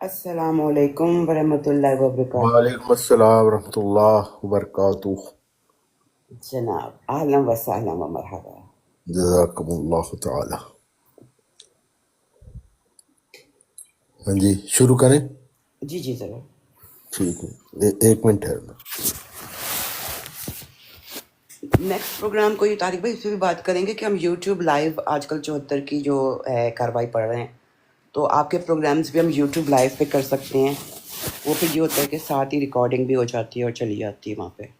السلام علیکم ورحمۃ اللہ وبرکاتہ. وعلیکم السلام ورحمۃ اللہ وبرکاتہ. جناب اہلا و سہلا و مرحبا. جزاکم اللہ تعالی. ہاں جی شروع کریں. جی جی ضرور. ٹھیک ہے، ایک منٹ ٹھہرنا. نیکسٹ پروگرام کو یہ طارق بھائی اس پہ بھی بات کریں گے کہ ہم یوٹیوب لائیو آج کل 74 کی جو ہے کاروائی پڑھ رہے ہیں، تو آپ کے پروگرامز بھی ہم یوٹیوب لائیو پہ کر سکتے ہیں. وہ پھر یہ ہوتا ہے کہ ساتھ ہی ریکارڈنگ بھی ہو جاتی ہے اور چلی جاتی ہے وہاں پہ.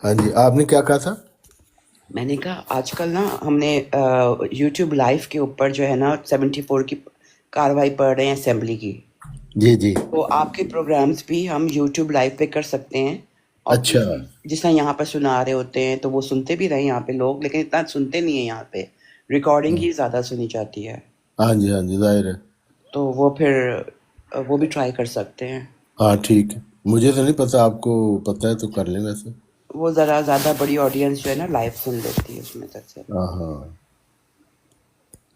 ہاں جی آپ نے کیا کہا تھا؟ میں نے کہا آج کل نا ہم نے یوٹیوب لائیو کے اوپر جو ہے نا 74 کی کاروائی پڑھ رہے ہیں اسمبلی کی. جی جی تو آپ کے پروگرامز بھی ہم یوٹیوب لائیو پہ کر سکتے ہیں. اور اچھا جس طرح یہاں پہ سنا رہے ہوتے ہیں تو وہ سنتے بھی رہے یہاں پہ لوگ، لیکن اتنا سنتے نہیں ہیں یہاں پہ. ریکارڈنگ ہی زیادہ سنی جاتی ہے. ہاں جی ظاہر ہے. تو وہ پھر وہ بھی ٹرائی کر سکتے ہیں. ہاں ٹھیک ہے، مجھے تو نہیں پتا، آپ کو پتہ ہے تو کر لیں ویسے. وہ ذرا زیادہ بڑی آڈینس جو ہے نا لائیو سن لیتی ہے اس میں سے. ہاں ہاں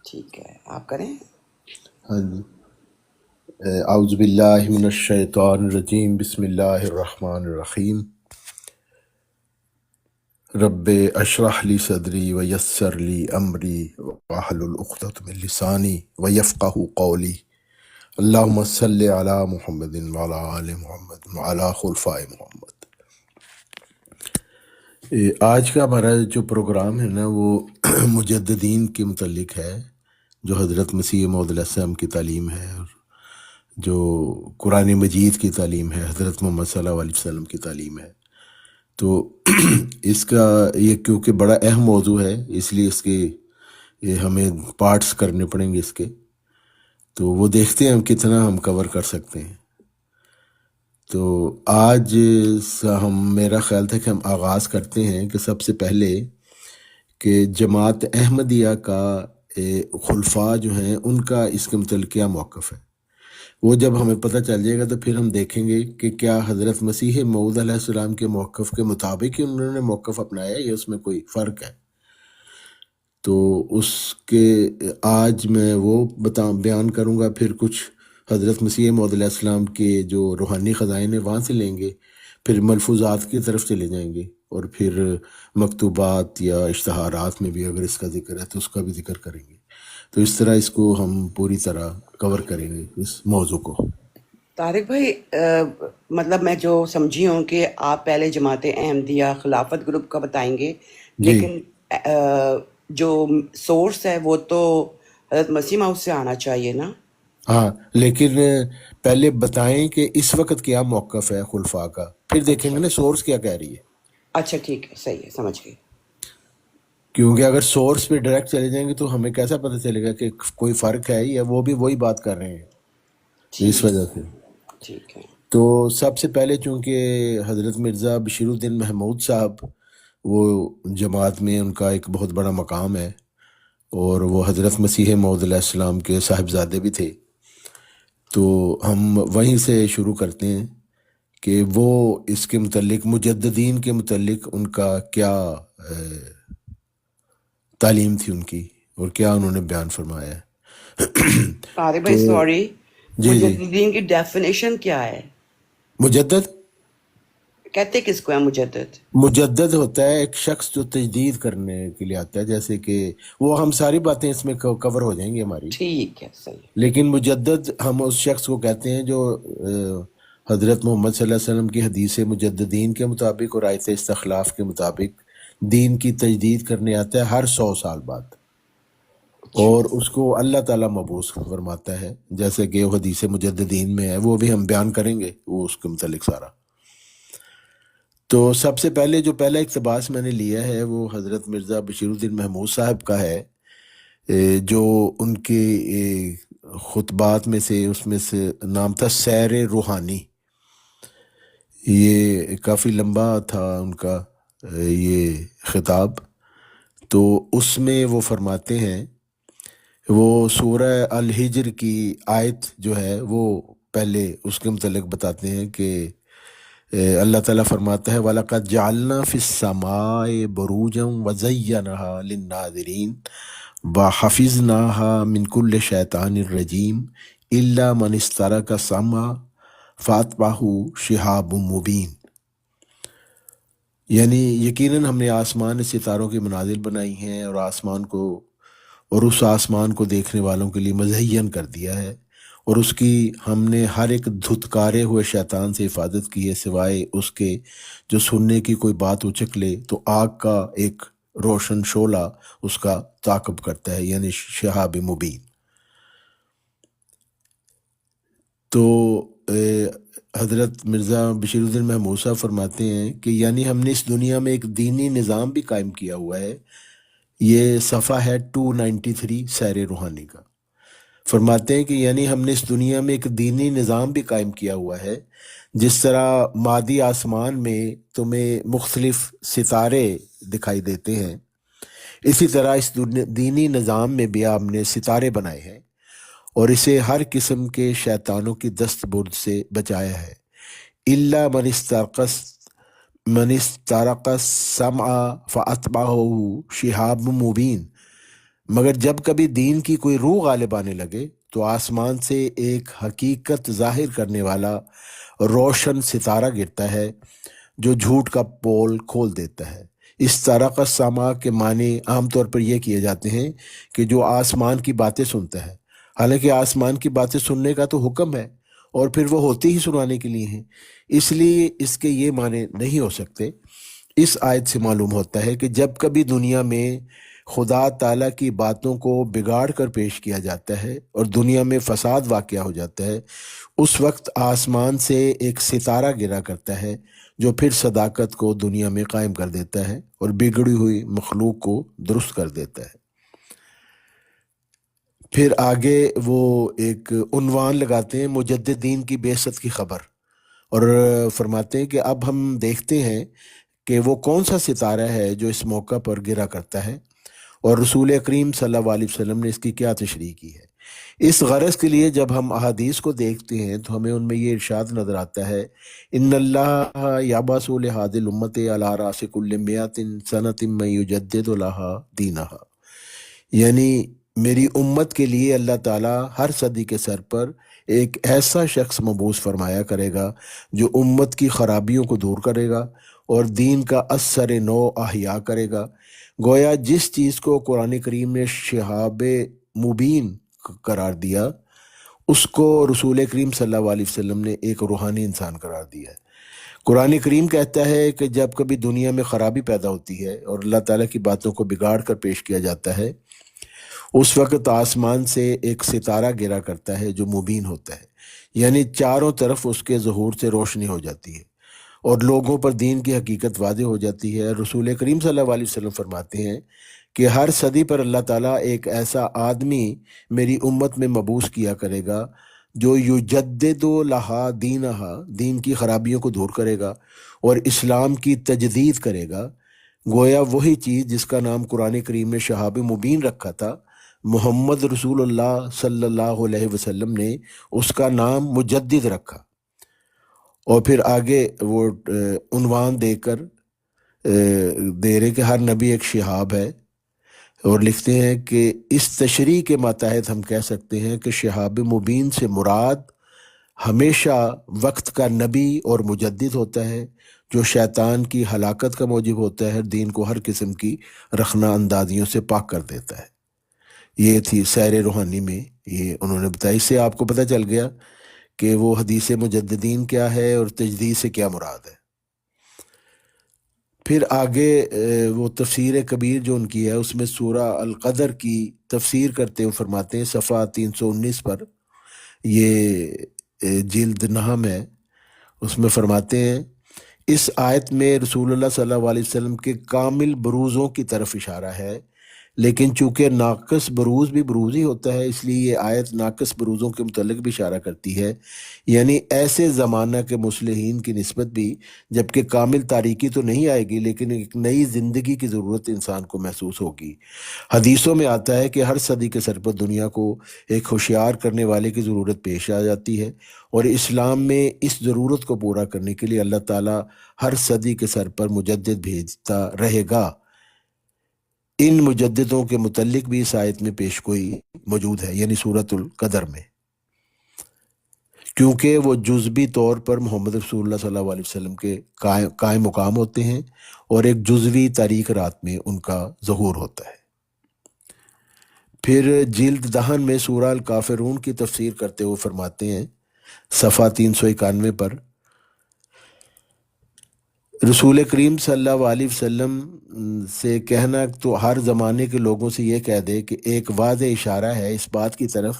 ٹھیک ہے آپ کریں. ہاں جی. اعوذ باللہ من الشیطان الرجیم، بسم اللہ الرحمن الرحیم. رب اشرح لی صدری ویسر لی امری واحلل عقدۃ من لسانی ویفقہوا قولی. اللہم صلی علی محمد وعلی آل محمد وعلی خلفاء محمد. آج کا ہمارا جو پروگرام ہے نا وہ مجددین کے متعلق ہے، جو حضرت مسیح موعود علیہ السلام کی تعلیم ہے اور جو قرآن مجید کی تعلیم ہے، حضرت محمد صلی اللہ علیہ وسلم کی تعلیم ہے. تو اس کا یہ کیونکہ بڑا اہم موضوع ہے، اس لیے اس کے یہ ہمیں پارٹس کرنے پڑیں گے اس کے. تو وہ دیکھتے ہیں ہم کتنا ہم کور کر سکتے ہیں. تو آج میرا خیال تھا کہ ہم آغاز کرتے ہیں کہ سب سے پہلے کہ جماعت احمدیہ کا خلفاء جو ہیں ان کا اس کے متعلق کیا موقف ہے. وہ جب ہمیں پتہ چل جائے گا تو پھر ہم دیکھیں گے کہ کیا حضرت مسیح موعود علیہ السلام کے موقف کے مطابق ہی انہوں نے موقف اپنایا یا اس میں کوئی فرق ہے. تو اس کے آج میں وہ بیان کروں گا، پھر کچھ حضرت مسیح موعود علیہ السلام کے جو روحانی خزائن ہیں وہاں سے لیں گے، پھر ملفوظات کی طرف چلے جائیں گے، اور پھر مکتوبات یا اشتہارات میں بھی اگر اس کا ذکر ہے تو اس کا بھی ذکر کریں گے. تو اس طرح اس کو ہم پوری طرح کور کریں گے اس موضوع کو. طارق بھائی مطلب میں جو سمجھی ہوں کہ آپ پہلے جماعت احمدیہ خلافت گروپ کا بتائیں گے، جی لیکن جو سورس ہے وہ تو حضرت مسیح موعود سے آنا چاہیے نا. ہاں، لیکن پہلے بتائیں کہ اس وقت کیا موقف ہے خلفاء کا، پھر دیکھیں اچھا گے نا سورس کیا کہہ رہی ہے. اچھا ٹھیک ہے، صحیح ہے، سمجھ گئی. کیونکہ اگر سورس پہ ڈائریکٹ چلے جائیں گے تو ہمیں کیسا پتہ چلے گا کہ کوئی فرق ہے یا وہ بھی وہی بات کر رہے ہیں. اس ٹھیک وجہ سے ٹھیک ہے. تو سب سے پہلے چونکہ حضرت مرزا بشیر الدین محمود صاحب وہ جماعت میں ان کا ایک بہت بڑا مقام ہے، اور وہ حضرت مسیح موعود علیہ السلام کے صاحبزادے بھی تھے. تو ہم وہیں سے شروع کرتے ہیں کہ وہ اس کے متعلق مجددین کے متعلق ان کا کیا تعلیم تھی ان کی، اور کیا انہوں نے بیان فرمایا ہے. طارق تو بھائی سوری، جی جی، مجددین کی ڈیفینیشن کیا ہے؟ مجدد کہتے کس کو ہے مجدد؟ مجدد ہوتا ہے ایک شخص جو تجدید کرنے کے لیے آتا ہے، جیسے کہ وہ ہم ساری باتیں اس میں کور ہو جائیں گی ہماری. ٹھیک ہے، صحیح. لیکن مجدد ہم اس شخص کو کہتے ہیں جو حضرت محمد صلی اللہ علیہ وسلم کی حدیث مجددین کے مطابق اور آیت استخلاف کے مطابق دین کی تجدید کرنے آتا ہے ہر 100 سال بعد، اچھا اور اس کو اللہ تعالیٰ مبعوث فرماتا ہے، جیسے کہ وہ حدیث مجددین میں ہے، وہ بھی ہم بیان کریں گے وہ اس کے متعلق سارا. تو سب سے پہلے جو پہلا اقتباس میں نے لیا ہے وہ حضرت مرزا بشیر الدین محمود صاحب کا ہے، جو ان کے خطبات میں سے اس میں سے نام تھا سیر روحانی. یہ کافی لمبا تھا ان کا یہ خطاب، تو اس میں وہ فرماتے ہیں، وہ سورہ الحجر کی آیت جو ہے وہ پہلے اس کے متعلق بتاتے ہیں کہ اللہ تعالیٰ فرماتا ہے وَلَقَدْ جَعَلْنَا فِي السَّمَاءِ بُرُوجًا وَزَيَّنَهَا لِلنَّاظِرِينَ وَحَفِظْنَاهَا مِنْ كُلِّ شَيْطَانٍ رَجِيمٍ إِلَّا مَنِ اسْتَرَكَ السَّمْعَ فَأَتْبَعَهُ شِهَابٌ مُبِينٌ، یعنی یقیناً ہم نے آسمان ستاروں کے منازل بنائی ہیں اور آسمان کو اور اس آسمان کو دیکھنے والوں کے لیے مزین کر دیا ہے، اور اس کی ہم نے ہر ایک دھتکارے ہوئے شیطان سے حفاظت کی ہے، سوائے اس کے جو سننے کی کوئی بات اچک لے تو آگ کا ایک روشن شعلہ اس کا تعاقب کرتا ہے، یعنی شہاب مبین۔ تو حضرت مرزا بشیر الدین محمود صاحب فرماتے ہیں کہ یعنی ہم نے اس دنیا میں ایک دینی نظام بھی قائم کیا ہوا ہے۔ یہ صفحہ ہے 293 سیر روحانی کا۔ فرماتے ہیں کہ یعنی ہم نے اس دنیا میں ایک دینی نظام بھی قائم کیا ہوا ہے، جس طرح مادی آسمان میں تمہیں مختلف ستارے دکھائی دیتے ہیں، اسی طرح اس دینی نظام میں بھی ہم نے ستارے بنائے ہیں اور اسے ہر قسم کے شیطانوں کی دست برد سے بچایا ہے۔ الا من استرق السمع فاتبعه شہاب مبین، مگر جب کبھی دین کی کوئی روح غالب آنے لگے تو آسمان سے ایک حقیقت ظاہر کرنے والا روشن ستارہ گرتا ہے جو جھوٹ کا پول کھول دیتا ہے۔ اس طرح کا سما کے معنی عام طور پر یہ کیے جاتے ہیں کہ جو آسمان کی باتیں سنتا ہے، حالانکہ آسمان کی باتیں سننے کا تو حکم ہے اور پھر وہ ہوتی ہی سنانے کے لیے ہیں، اس لیے اس کے یہ معنی نہیں ہو سکتے۔ اس آیت سے معلوم ہوتا ہے کہ جب کبھی دنیا میں خدا تعالیٰ کی باتوں کو بگاڑ کر پیش کیا جاتا ہے اور دنیا میں فساد واقع ہو جاتا ہے، اس وقت آسمان سے ایک ستارہ گرا کرتا ہے جو پھر صداقت کو دنیا میں قائم کر دیتا ہے اور بگڑی ہوئی مخلوق کو درست کر دیتا ہے۔ پھر آگے وہ ایک عنوان لگاتے ہیں مجددین کی بعثت کی خبر، اور فرماتے ہیں کہ اب ہم دیکھتے ہیں کہ وہ کون سا ستارہ ہے جو اس موقع پر گرا کرتا ہے اور رسول کریم صلی اللہ علیہ وسلم نے اس کی کیا تشریح کی ہے۔ اس غرض کے لیے جب ہم احادیث کو دیکھتے ہیں تو ہمیں ان میں یہ ارشاد نظر آتا ہے، ان اللہ یابعث لہذہ الامت علی راس کل مئۃ سنۃ من یجدد لہا دینہا، یعنی میری امت کے لیے اللہ تعالیٰ ہر صدی کے سر پر ایک ایسا شخص مبعوث فرمایا کرے گا جو امت کی خرابیوں کو دور کرے گا اور دین کا اثر نو احیا کرے گا۔ گویا جس چیز کو قرآن کریم نے شہاب مبین قرار دیا، اس کو رسول کریم صلی اللہ علیہ وسلم نے ایک روحانی انسان قرار دیا ہے۔ قرآن کریم کہتا ہے کہ جب کبھی دنیا میں خرابی پیدا ہوتی ہے اور اللہ تعالیٰ کی باتوں کو بگاڑ کر پیش کیا جاتا ہے، اس وقت آسمان سے ایک ستارہ گرا کرتا ہے جو مبین ہوتا ہے، یعنی چاروں طرف اس کے ظہور سے روشنی ہو جاتی ہے اور لوگوں پر دین کی حقیقت واضح ہو جاتی ہے۔ رسول کریم صلی اللہ علیہ وسلم فرماتے ہیں کہ ہر صدی پر اللہ تعالیٰ ایک ایسا آدمی میری امت میں مبعوث کیا کرے گا جو یجدد لہا دینہا، دین کی خرابیوں کو دور کرے گا اور اسلام کی تجدید کرے گا۔ گویا وہی چیز جس کا نام قرآن کریم نے شہاب مبین رکھا تھا، محمد رسول اللہ صلی اللہ علیہ وسلم نے اس کا نام مجدد رکھا۔ اور پھر آگے وہ عنوان دے کر دے رہے کہ ہر نبی ایک شہاب ہے، اور لکھتے ہیں کہ اس تشریح کے ماتحت ہم کہہ سکتے ہیں کہ شہاب مبین سے مراد ہمیشہ وقت کا نبی اور مجدد ہوتا ہے جو شیطان کی ہلاکت کا موجب ہوتا ہے، دین کو ہر قسم کی رخنہ اندازیوں سے پاک کر دیتا ہے۔ یہ تھی سیر روحانی میں یہ انہوں نے بتایا۔ اس سے آپ کو پتہ چل گیا کہ وہ حدیث مجددین کیا ہے اور تجدید سے کیا مراد ہے۔ پھر آگے وہ تفسیر کبیر جو ان کی ہے اس میں سورہ القدر کی تفسیر کرتے ہوئے فرماتے ہیں صفحہ 319 پر، یہ جلد نحم ہے، اس میں فرماتے ہیں اس آیت میں رسول اللہ صلی اللہ علیہ وسلم کے کامل بروزوں کی طرف اشارہ ہے لیکن چونکہ ناقص بروز بھی بروز ہی ہوتا ہے، اس لیے یہ آیت ناقص بروزوں کے متعلق بھی اشارہ کرتی ہے، یعنی ایسے زمانہ کے مصلحین کی نسبت بھی جبکہ کامل تاریکی تو نہیں آئے گی، لیکن ایک نئی زندگی کی ضرورت انسان کو محسوس ہوگی۔ حدیثوں میں آتا ہے کہ ہر صدی کے سر پر دنیا کو ایک ہوشیار کرنے والے کی ضرورت پیش آ جاتی ہے، اور اسلام میں اس ضرورت کو پورا کرنے کے لیے اللہ تعالیٰ ہر صدی کے سر پر مجدد بھیجتا رہے گا۔ ان مجددوں کے متعلق بھی اس آیت میں پیش گوئی موجود ہے، یعنی سورۃ القدر میں، کیونکہ وہ جزوی طور پر محمد رسول اللہ صلی اللہ علیہ وسلم کے قائم مقام ہوتے ہیں، اور ایک جزوی تاریخ رات میں ان کا ظہور ہوتا ہے۔ پھر جلد دہن میں سورہ الکافرون کی تفسیر کرتے ہوئے فرماتے ہیں صفحہ 391 پر، رسول کریم صلی اللہ علیہ وسلم سے کہنا تو ہر زمانے کے لوگوں سے یہ کہہ دے کہ ایک واضح اشارہ ہے اس بات کی طرف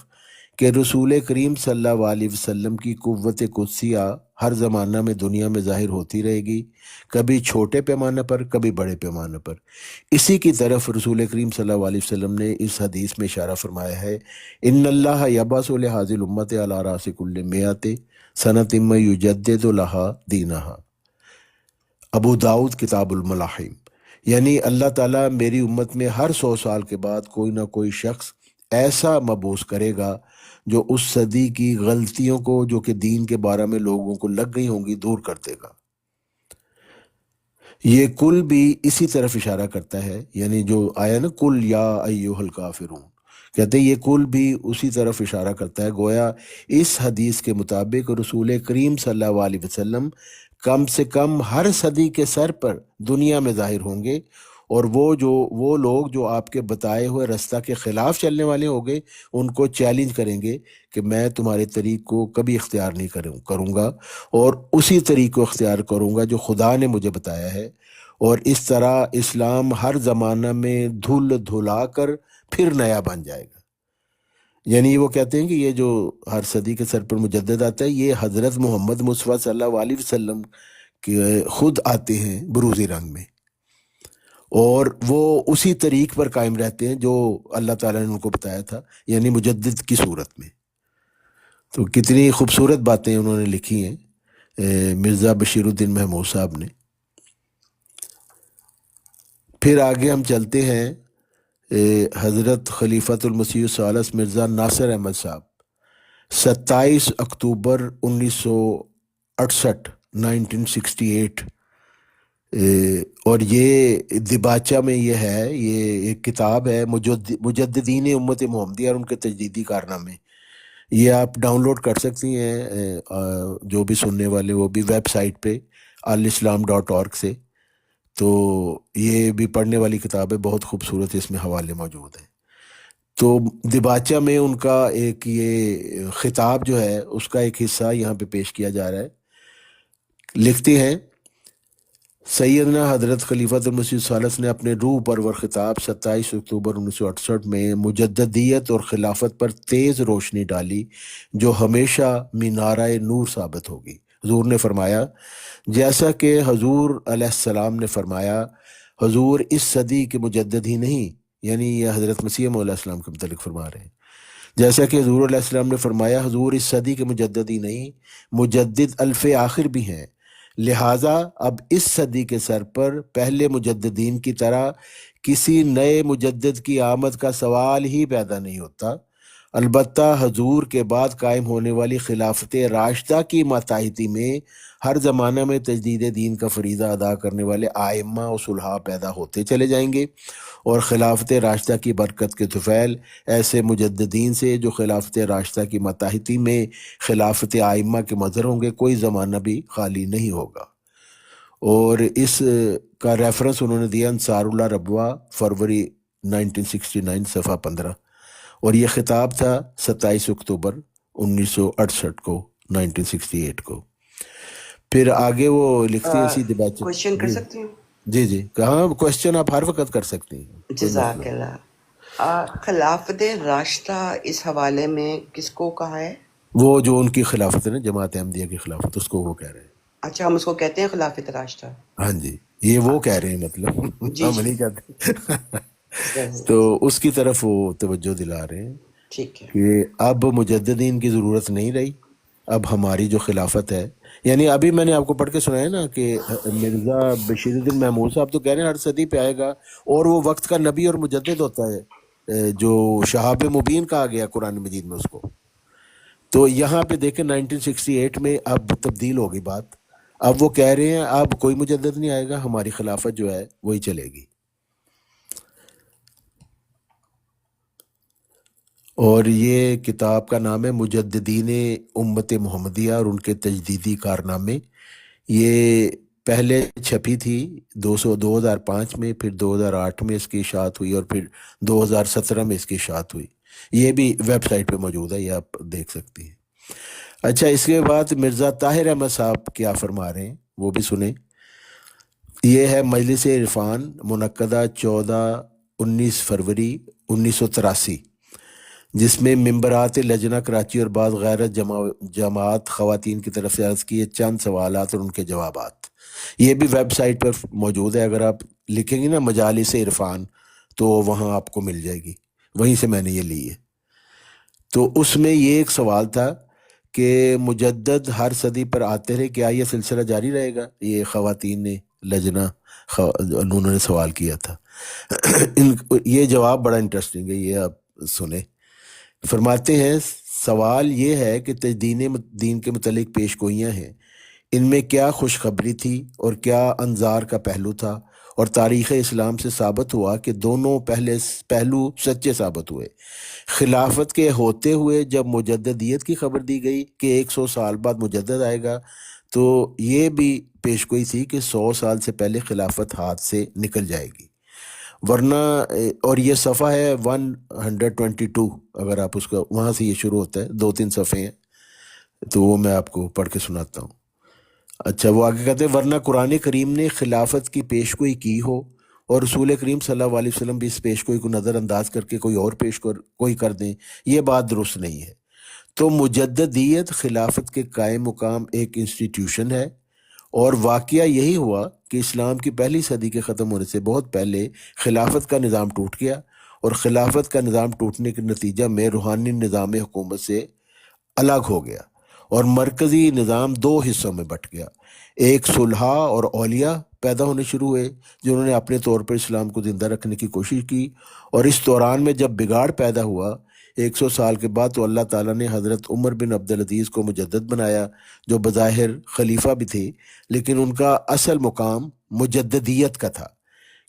کہ رسول کریم صلی اللہ علیہ وسلم کی قوت قدسیہ ہر زمانہ میں دنیا میں ظاہر ہوتی رہے گی، کبھی چھوٹے پیمانے پر کبھی بڑے پیمانے پر۔ اسی کی طرف رسول کریم صلی اللہ علیہ وسلم نے اس حدیث میں اشارہ فرمایا ہے، ان اللہ یبعث لہذه الامت علی راس کل مئۃ سنۃ ثم یجدد لها دینہا، ابو داؤد کتاب الملاحم، یعنی اللہ تعالیٰ میری امت میں ہر 100 سال کے بعد کوئی نہ کوئی شخص ایسا مبعوث کرے گا جو اس صدی کی غلطیوں کو جو کہ دین کے بارے میں لوگوں کو لگ گئی ہوں گی دور کر دے گا۔ یہ کل بھی اسی طرف اشارہ کرتا ہے، یعنی جو آیا نا کل یا ایھا الکافرون، کہتے ہیں یہ کل بھی اسی طرف اشارہ کرتا ہے، گویا اس حدیث کے مطابق رسول کریم صلی اللہ علیہ وسلم کم سے کم ہر صدی کے سر پر دنیا میں ظاہر ہوں گے، اور وہ لوگ جو آپ کے بتائے ہوئے رستہ کے خلاف چلنے والے ہوں گے ان کو چیلنج کریں گے کہ میں تمہارے طریق کو کبھی اختیار نہیں کروں گا، اور اسی طریق کو اختیار کروں گا جو خدا نے مجھے بتایا ہے، اور اس طرح اسلام ہر زمانہ میں دھل دھلا کر پھر نیا بن جائے گا۔ یعنی وہ کہتے ہیں کہ یہ جو ہر صدی کے سر پر مجدد آتا ہے یہ حضرت محمد مصطفیٰ صلی اللہ علیہ وسلم کے خود آتے ہیں بروزی رنگ میں، اور وہ اسی طریق پر قائم رہتے ہیں جو اللہ تعالیٰ نے ان کو بتایا تھا، یعنی مجدد کی صورت میں۔ تو کتنی خوبصورت باتیں انہوں نے لکھی ہیں مرزا بشیر الدین محمود صاحب نے۔ پھر آگے ہم چلتے ہیں حضرت خلیفۃ المسیح الثالث مرزا ناصر احمد صاحب، 27 اکتوبر 1968 1968، اور یہ دباچہ میں یہ ہے، یہ ایک کتاب ہے مجددین امت محمدیہ اور ان کے تجدیدی کارنامے۔ یہ آپ ڈاؤن لوڈ کر سکتی ہیں، جو بھی سننے والے وہ بھی ویب سائٹ پہ الاسلام.org سے، تو یہ بھی پڑھنے والی کتاب ہے، بہت خوبصورت، اس میں حوالے موجود ہیں۔ تو دباچہ میں ان کا ایک یہ خطاب جو ہے اس کا ایک حصہ یہاں پہ پیش کیا جا رہا ہے۔ لکھتے ہیں، سیدنا حضرت خلیفۃ المسیح الثالث نے اپنے روح پرور خطاب 27 اکتوبر 1968 میں مجددیت اور خلافت پر تیز روشنی ڈالی جو ہمیشہ مینارہ نور ثابت ہوگی۔ حضور نے فرمایا، جیسا کہ حضور علیہ السلام نے فرمایا، حضور اس صدی کے مجدد ہی نہیں، یعنی یہ حضرت مسیح موعود علیہ السلام کے متعلق فرما رہے ہیں، جیسا کہ حضور علیہ السلام نے فرمایا، حضور اس صدی کے مجدد ہی نہیں، مجدد الف آخر بھی ہیں، لہٰذا اب اس صدی کے سر پر پہلے مجددین کی طرح کسی نئے مجدد کی آمد کا سوال ہی پیدا نہیں ہوتا، البتہ حضور کے بعد قائم ہونے والی خلافت راشدہ کی ماتحتی میں ہر زمانہ میں تجدید دین کا فریضہ ادا کرنے والے آئمہ و صلحاء پیدا ہوتے چلے جائیں گے، اور خلافت راشدہ کی برکت کے طفیل ایسے مجددین سے جو خلافت راشدہ کی ماتحتی میں خلافت آئمہ کے مظہر ہوں گے کوئی زمانہ بھی خالی نہیں ہوگا۔ اور اس کا ریفرنس انہوں نے دیا انصار اللہ ربوہ، فروری 1969 صفحہ 15، اور یہ خطاب تھا 27 اکتوبر 1968 کو 1968 کو۔ پھر آگے وہ لکھتے ہیں اسی دباچے، کوشچن کر جی سکتی ہوں؟ جی جی کہاں کوشچن آپ ہر وقت کر سکتی ہیں، کوئی جزاک مسئلہ نہیں۔ اللہ۔ خلافت راشدہ اس حوالے میں کس کو کہا ہے؟ وہ جو ان کی خلافت ہے نا، جماعت احمدیہ کی خلافت، اس کو وہ کہہ رہے ہیں۔ اچھا، ہم اس کو کہتے ہیں خلافت راشدہ؟ ہاں جی، یہ وہ کہہ رہے ہیں، مطلب جی ہم جی، نہیں کہتے۔ صحیح، تو اس کی طرف وہ توجہ دلا رہے ہیں ٹھیک ہے، کہ اب مجددین کی ضرورت نہیں رہی، اب ہماری جو خلافت ہے، یعنی ابھی میں نے آپ کو پڑھ کے سنایا نا کہ مرزا بشیر الدین محمود صاحب تو کہہ رہے ہیں ہر صدی پہ آئے گا، اور وہ وقت کا نبی اور مجدد ہوتا ہے، جو شہاب مبین کہا گیا قرآن مجید میں اس کو۔ تو یہاں پہ دیکھیں 1968 میں اب تبدیل ہوگی بات، اب وہ کہہ رہے ہیں اب کوئی مجدد نہیں آئے گا، ہماری خلافت جو ہے وہی چلے گی۔ اور یہ کتاب کا نام ہے مجددین امت محمدیہ اور ان کے تجدیدی کارنامے۔ یہ پہلے چھپی تھی 2005 میں، پھر 2008 میں اس کی اشاعت ہوئی، اور پھر 2017 میں اس کی اشاعت ہوئی۔ یہ بھی ویب سائٹ پہ موجود ہے، یہ آپ دیکھ سکتی ہیں۔ اچھا، اس کے بعد مرزا طاہر احمد صاحب کیا فرما رہے ہیں وہ بھی سنیں۔ یہ ہے مجلس عرفان، منعقدہ 14-19 فروری 1983، جس میں ممبرات لجنہ کراچی اور بعض غیر جماعت خواتین کی طرف سے عرض کیے چند سوالات اور ان کے جوابات۔ یہ بھی ویب سائٹ پر موجود ہے، اگر آپ لکھیں گے نا مجالس عرفان تو وہاں آپ کو مل جائے گی، وہیں سے میں نے یہ لی ہے۔ تو اس میں یہ ایک سوال تھا کہ مجدد ہر صدی پر آتے رہے، کیا یہ سلسلہ جاری رہے گا؟ یہ خواتین نے لجنہ انہوں نے سوال کیا تھا۔ یہ جواب بڑا انٹرسٹنگ ہے، یہ آپ سنیں۔ فرماتے ہیں سوال یہ ہے کہ تجدید دین کے متعلق پیش گوئیاں ہیں، ان میں کیا خوشخبری تھی اور کیا انظار کا پہلو تھا، اور تاریخ اسلام سے ثابت ہوا کہ دونوں پہلو سچے ثابت ہوئے۔ خلافت کے ہوتے ہوئے جب مجددیت کی خبر دی گئی کہ 100 سال بعد مجدد آئے گا، تو یہ بھی پیش گوئی تھی کہ 100 سال سے پہلے خلافت ہاتھ سے نکل جائے گی، ورنہ اور یہ صفحہ ہے 122، اگر آپ اس کا وہاں سے یہ شروع ہوتا ہے، 2-3 صفحے ہیں، تو وہ میں آپ کو پڑھ کے سناتا ہوں۔ اچھا، وہ آگے کہتے ہیں ورنہ قرآن کریم نے خلافت کی پیش گوئی کی ہو اور رسول کریم صلی اللہ علیہ وسلم بھی اس پیش گوئی کو نظر انداز کر کے کوئی اور کوئی کر دیں، یہ بات درست نہیں ہے۔ تو مجددیت خلافت کے قائم مقام ایک انسٹیٹیوشن ہے، اور واقعہ یہی ہوا کہ اسلام کی پہلی صدی کے ختم ہونے سے بہت پہلے خلافت کا نظام ٹوٹ گیا، اور خلافت کا نظام ٹوٹنے کے نتیجہ میں روحانی نظام حکومت سے الگ ہو گیا، اور مرکزی نظام 2 حصوں میں بٹ گیا۔ ایک صلحاء اور اولیاء پیدا ہونے شروع ہوئے جنہوں نے اپنے طور پر اسلام کو زندہ رکھنے کی کوشش کی، اور اس دوران میں جب بگاڑ پیدا ہوا 100 سال کے بعد، تو اللہ تعالیٰ نے حضرت عمر بن عبدالعزیز کو مجدد بنایا، جو بظاہر خلیفہ بھی تھے لیکن ان کا اصل مقام مجددیت کا تھا،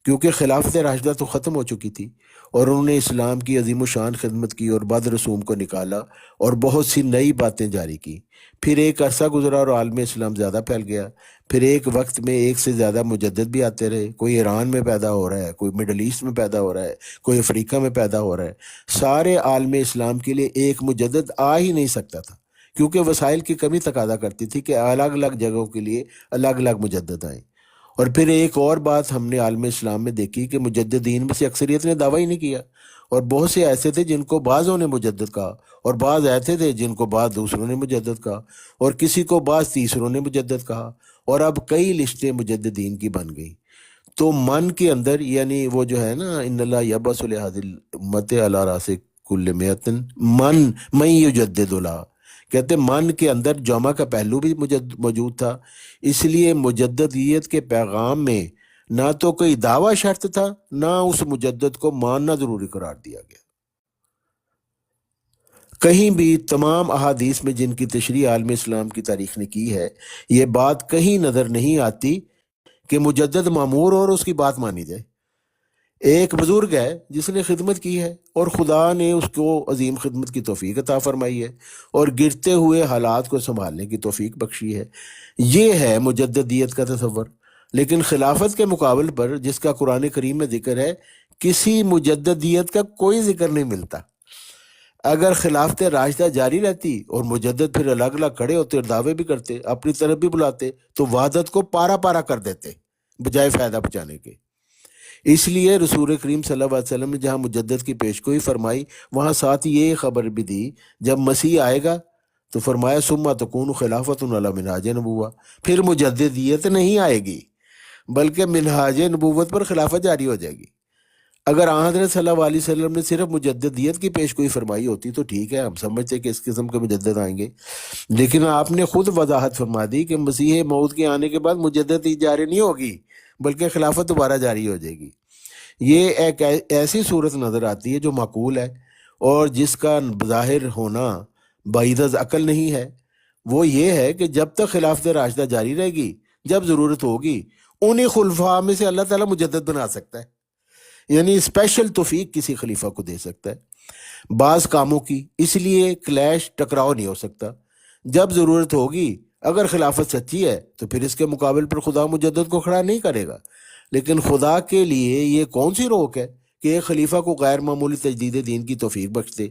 کیونکہ خلافت راشدہ تو ختم ہو چکی تھی، اور انہوں نے اسلام کی عظیم و شان خدمت کی اور بد رسوم کو نکالا اور بہت سی نئی باتیں جاری کی۔ پھر ایک عرصہ گزرا اور عالم اسلام زیادہ پھیل گیا، پھر ایک وقت میں ایک سے زیادہ مجدد بھی آتے رہے، کوئی ایران میں پیدا ہو رہا ہے، کوئی مڈل ایسٹ میں پیدا ہو رہا ہے، کوئی افریقہ میں پیدا ہو رہا ہے۔ سارے عالم اسلام کے لیے ایک مجدد آ ہی نہیں سکتا تھا، کیونکہ وسائل کی کمی تقاضا کرتی تھی کہ الگ الگ جگہوں کے لیے الگ الگ مجدد آئیں۔ اور پھر ایک اور بات ہم نے عالم اسلام میں دیکھی کہ مجددین میں سے اکثریت نے دعویٰ ہی نہیں کیا، اور بہت سے ایسے تھے جن کو بعضوں نے مجدد کہا، اور بعض ایسے تھے جن کو بعض دوسروں نے مجدد کہا، اور کسی کو بعض تیسروں نے مجدد کہا، اور اب کئی لسٹیں مجددین کی بن گئی۔ تو من کے اندر، یعنی وہ جو ہے نا ان اللہ یبعث لہذی الامت علی راس کل مئۃ من یجدد لها، کہتے من کے اندر جمع کا پہلو بھی موجود تھا، اس لیے مجددیت کے پیغام میں نہ تو کوئی دعویٰ شرط تھا، نہ اس مجدد کو ماننا ضروری قرار دیا گیا۔ کہیں بھی تمام احادیث میں جن کی تشریح عالم اسلام کی تاریخ نے کی ہے، یہ بات کہیں نظر نہیں آتی کہ مجدد معمور اور اس کی بات مانی جائے۔ ایک بزرگ ہے جس نے خدمت کی ہے، اور خدا نے اس کو عظیم خدمت کی توفیق عطا فرمائی ہے، اور گرتے ہوئے حالات کو سنبھالنے کی توفیق بخشی ہے۔ یہ ہے مجددیت کا تصور۔ لیکن خلافت کے مقابل پر جس کا قرآن کریم میں ذکر ہے، کسی مجددیت کا کوئی ذکر نہیں ملتا۔ اگر خلافت راشدہ جاری رہتی اور مجدد پھر الگ الگ کھڑے ہوتے اور دعوے بھی کرتے، اپنی طرف بھی بلاتے، تو وحدت کو پارا پارا کر دیتے بجائے فائدہ بچانے کے۔ اس لیے رسول کریم صلی اللہ علیہ وسلم نے جہاں مجدد کی پیشگوئی فرمائی، وہاں ساتھ یہ خبر بھی دی جب مسیح آئے گا تو فرمایا ثم تکون خلافت علی منہاج نبوہ، پھر مجددیت نہیں آئے گی بلکہ منہاج نبوت پر خلافت جاری ہو جائے گی۔ اگر آن حضرت صلی اللہ علیہ وسلم نے صرف مجددیت کی پیش گوئی فرمائی ہوتی تو ٹھیک ہے، ہم سمجھتے کہ اس قسم کے مجدد آئیں گے، لیکن آپ نے خود وضاحت فرما دی کہ مسیح موعود کے آنے کے بعد مجدد جاری نہیں ہوگی بلکہ خلافت دوبارہ جاری ہو جائے گی۔ یہ ایک ایسی صورت نظر آتی ہے جو معقول ہے اور جس کا ظاہر ہونا بعید از عقل نہیں ہے۔ وہ یہ ہے کہ جب تک خلافت راشدہ جاری رہے گی، جب ضرورت ہوگی انہی خلفاء میں سے اللہ تعالیٰ مجدد بنا سکتا ہے، یعنی اسپیشل توفیق کسی خلیفہ کو دے سکتا ہے بعض کاموں کی، اس لیے کلیش ٹکراؤ نہیں ہو سکتا۔ جب ضرورت ہوگی اگر خلافت سچی ہے تو پھر اس کے مقابل پر خدا مجدد کو کھڑا نہیں کرے گا، لیکن خدا کے لیے یہ کون سی روک ہے کہ ایک خلیفہ کو غیر معمولی تجدید دین کی توفیق بخش دے؟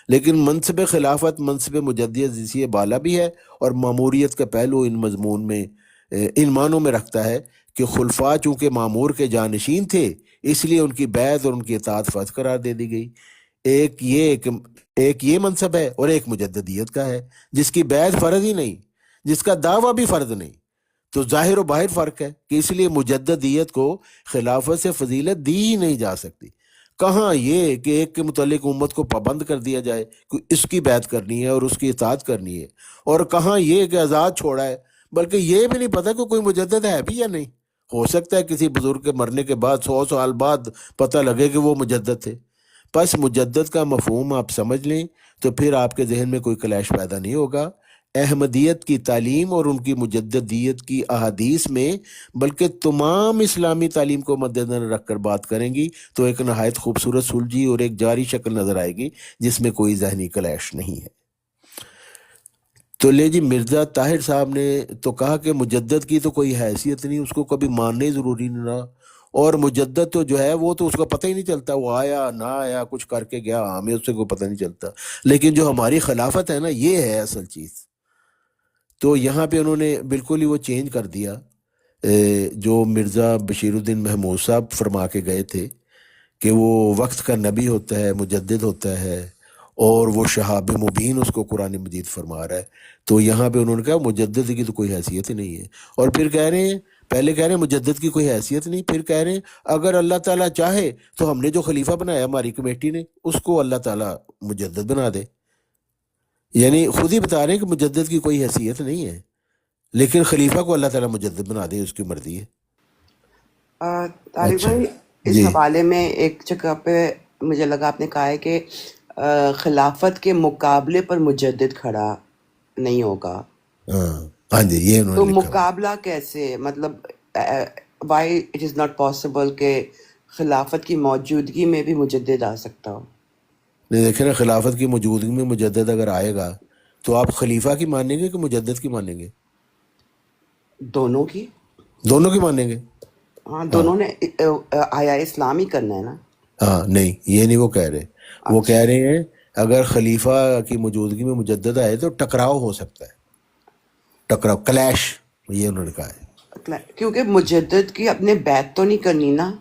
لیکن منصب خلافت منصب مجدد جیسی بالا بھی ہے، اور معموریت کا پہلو ان مضمون میں ان معنوں میں رکھتا ہے کہ خلفاء چونکہ معمور کے جانشین تھے اس لیے ان کی بیعت اور ان کی اطاعت فرض قرار دے دی گئی۔ ایک یہ منصب ہے اور ایک مجددیت کا ہے جس کی بیعت فرض ہی نہیں، جس کا دعویٰ بھی فرض نہیں۔ تو ظاہر و باہر فرق ہے کہ اس لیے مجددیت کو خلافت سے فضیلت دی ہی نہیں جا سکتی۔ کہاں یہ کہ ایک کے متعلق امت کو پابند کر دیا جائے کہ اس کی بیعت کرنی ہے اور اس کی اطاعت کرنی ہے، اور کہاں یہ کہ آزاد چھوڑا ہے، بلکہ یہ بھی نہیں پتہ کہ کوئی مجدد ہے بھی یا نہیں۔ ہو سکتا ہے کسی بزرگ کے مرنے کے بعد 100 سال بعد پتہ لگے کہ وہ مجدد تھے۔ پس مجدد کا مفہوم آپ سمجھ لیں تو پھر آپ کے ذہن میں کوئی کلیش پیدا نہیں ہوگا۔ احمدیت کی تعلیم اور ان کی مجددیت کی احادیث میں بلکہ تمام اسلامی تعلیم کو مد نظر رکھ کر بات کریں گی تو ایک نہایت خوبصورت سلجھی اور ایک جاری شکل نظر آئے گی جس میں کوئی ذہنی کلیش نہیں ہے۔ تو لے جی، مرزا طاہر صاحب نے تو کہا کہ مجدد کی تو کوئی حیثیت نہیں، اس کو کبھی ماننے ضروری نہیں رہا، اور مجدد تو جو ہے وہ تو اس کو پتہ ہی نہیں چلتا، وہ آیا نہ آیا کچھ کر کے گیا، ہمیں اس سے کوئی پتہ نہیں چلتا، لیکن جو ہماری خلافت ہے نا یہ ہے اصل چیز۔ تو یہاں پہ انہوں نے بالکل ہی وہ چینج کر دیا جو مرزا بشیر الدین محمود صاحب فرما کے گئے تھے کہ وہ وقت کا نبی ہوتا ہے، مجدد ہوتا ہے، اور وہ شہاب مبین اس کو قرآن مجید فرما رہا ہے۔ تو یہاں پہ انہوں نے کہا مجدد کی تو کوئی حیثیت ہی نہیں ہے، اور پھر کہہ رہے ہیں، پہلے کہہ رہے ہیں مجدد کی کوئی حیثیت نہیں، پھر کہہ رہے ہیں اگر اللہ تعالیٰ چاہے تو ہم نے جو خلیفہ بنایا ہماری کمیٹی نے اس کو اللہ تعالیٰ مجدد بنا دے۔ یعنی خود ہی بتا رہے ہیں کہ مجدد کی کوئی حیثیت نہیں ہے، لیکن خلیفہ کو اللہ تعالیٰ مجدد بنا دے، اس کی مرضی ہے۔ طارق اچھا بھائی، اس جی، حوالے میں ایک جگہ پہ مجھے لگا آپ نے کہا ہے کہ خلافت کے مقابلے پر مجدد کھڑا نہیں ہوگا، ہاں ہاں جی، یہ انہوں تو نے لکھا ہوا ہے۔ مقابلہ کیسے؟ مطلب why it is not possible کہ خلافت کی موجودگی میں بھی مجدد آ سکتا ہو؟ نہیں دیکھیں نا، خلافت کی موجودگی میں مجدد اگر آئے گا تو آپ خلیفہ کی مانیں گے کہ مجدد کی مانیں گے؟ دونوں کی؟ دونوں کی مانیں گے۔ ہاں، ہاں دونوں نے آیا اسلام ہی کرنا ہے نا۔ ہاں، نہیں یہ نہیں وہ کہہ رہے، وہ اچھا، کہہ رہے ہیں اگر خلیفہ کی موجودگی میں مجدد آئے تو ٹکراؤ ہو سکتا ہے، ٹکراؤ، کلیش، یہ انہوں نے کہا ہے۔ کیونکہ مجدد کی اپنے بیعت تو نہیں کرنی نا۔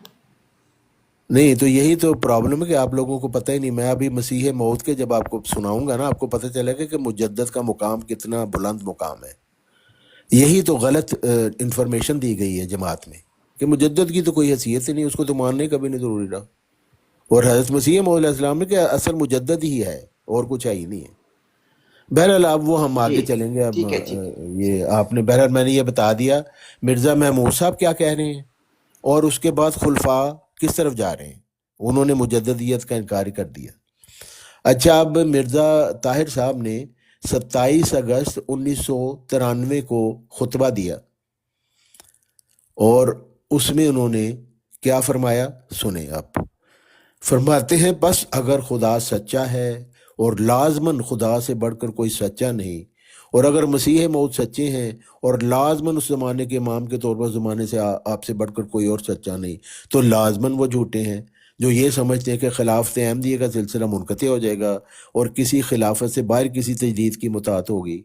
نہیں تو یہی تو پرابلم ہے کہ آپ لوگوں کو پتہ ہی نہیں۔ میں ابھی مسیح موعود کے جب آپ کو سناؤں گا نا آپ کو پتہ چلے گا کہ مجدد کا مقام کتنا بلند مقام ہے۔ یہی تو غلط انفارمیشن دی گئی ہے جماعت میں کہ مجدد کی تو کوئی حیثیت ہی نہیں، اس کو تو ماننے کبھی نہیں ضروری رہا، اور حضرت مسیح موعود علیہ السلام نے کہ اصل مجدد ہی ہے اور کچھ ہے ہی نہیں ہے۔ بہرحال اب وہ ہم جی، آگے چلیں گے۔ اب ٹھیک ہے، ٹھیک ہے۔ یہ آپ نے بہرحال میں نے یہ بتا دیا مرزا محمود صاحب کیا کہہ رہے ہیں، اور اس کے بعد خلفاء کس طرف جا رہے ہیں۔ انہوں نے مجددیت کا انکار کر دیا۔ اچھا، اب مرزا طاہر صاحب نے 27 اگست 1993 کو خطبہ دیا، اور اس میں انہوں نے کیا فرمایا سنیں آپ۔ فرماتے ہیں بس اگر خدا سچا ہے اور لازماً خدا سے بڑھ کر کوئی سچا نہیں، اور اگر مسیح موعود سچے ہیں اور لازماً اس زمانے کے امام کے طور پر زمانے سے آپ سے بڑھ کر کوئی اور سچا نہیں، تو لازماً وہ جھوٹے ہیں جو یہ سمجھتے ہیں کہ خلافت احمدیہ کا سلسلہ منقطع ہو جائے گا اور کسی خلافت سے باہر کسی تجدید کی مطاعت ہوگی۔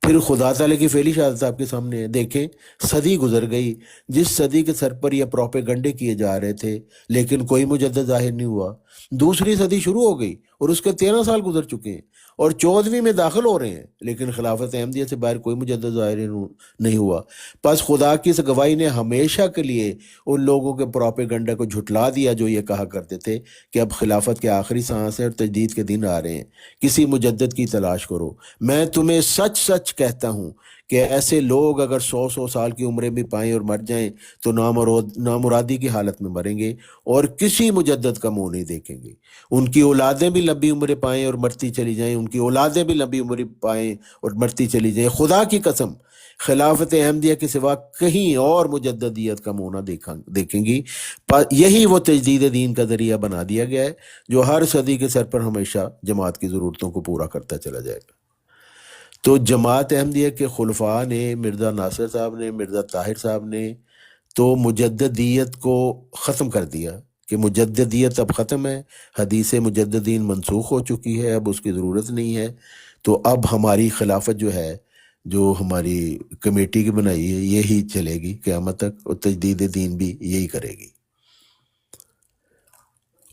پھر خدا تعالیٰ کی فعلی شہادت آپ کے سامنے ہے۔ دیکھیں، صدی گزر گئی، جس صدی کے سر پر یہ پروپیگنڈے کیے جا رہے تھے لیکن کوئی مجدد ظاہر نہیں ہوا، دوسری صدی شروع ہو گئی اور اس کے 13 سال گزر چکے ہیں اور 14ویں میں داخل ہو رہے ہیں، لیکن خلافت احمدیہ سے باہر کوئی مجدد ظاہر نہیں ہوا۔ پس خدا کی اس گواہی نے ہمیشہ کے لیے ان لوگوں کے پروپیگنڈا کو جھٹلا دیا جو یہ کہا کرتے تھے کہ اب خلافت کے آخری سانس ہے اور تجدید کے دن آ رہے ہیں، کسی مجدد کی تلاش کرو۔ میں تمہیں سچ سچ کہتا ہوں کہ ایسے لوگ اگر 100 سال کی عمریں بھی پائیں اور مر جائیں تو نامرادی کی حالت میں مریں گے اور کسی مجدد کا منہ نہیں دیکھیں گے۔ ان کی اولادیں بھی لمبی عمریں پائیں اور مرتی چلی جائیں، ان کی اولادیں بھی لمبی عمریں پائیں اور مرتی چلی جائیں، خدا کی قسم خلافت احمدیہ کے سوا کہیں اور مجددیت کا منہ نہ دیکھیں گی۔ یہی وہ تجدید دین کا ذریعہ بنا دیا گیا ہے جو ہر صدی کے سر پر ہمیشہ جماعت کی ضرورتوں کو پورا کرتا چلا جائے گا۔ تو جماعت احمدیہ کے خلفاء نے، مرزا ناصر صاحب نے، مرزا طاہر صاحب نے تو مجددیت کو ختم کر دیا کہ مجددیت اب ختم ہے، حدیث مجددین منسوخ ہو چکی ہے، اب اس کی ضرورت نہیں ہے۔ تو اب ہماری خلافت جو ہے، جو ہماری کمیٹی کی بنائی ہے، یہی چلے گی قیامت تک، اور تجدید دین بھی یہی کرے گی۔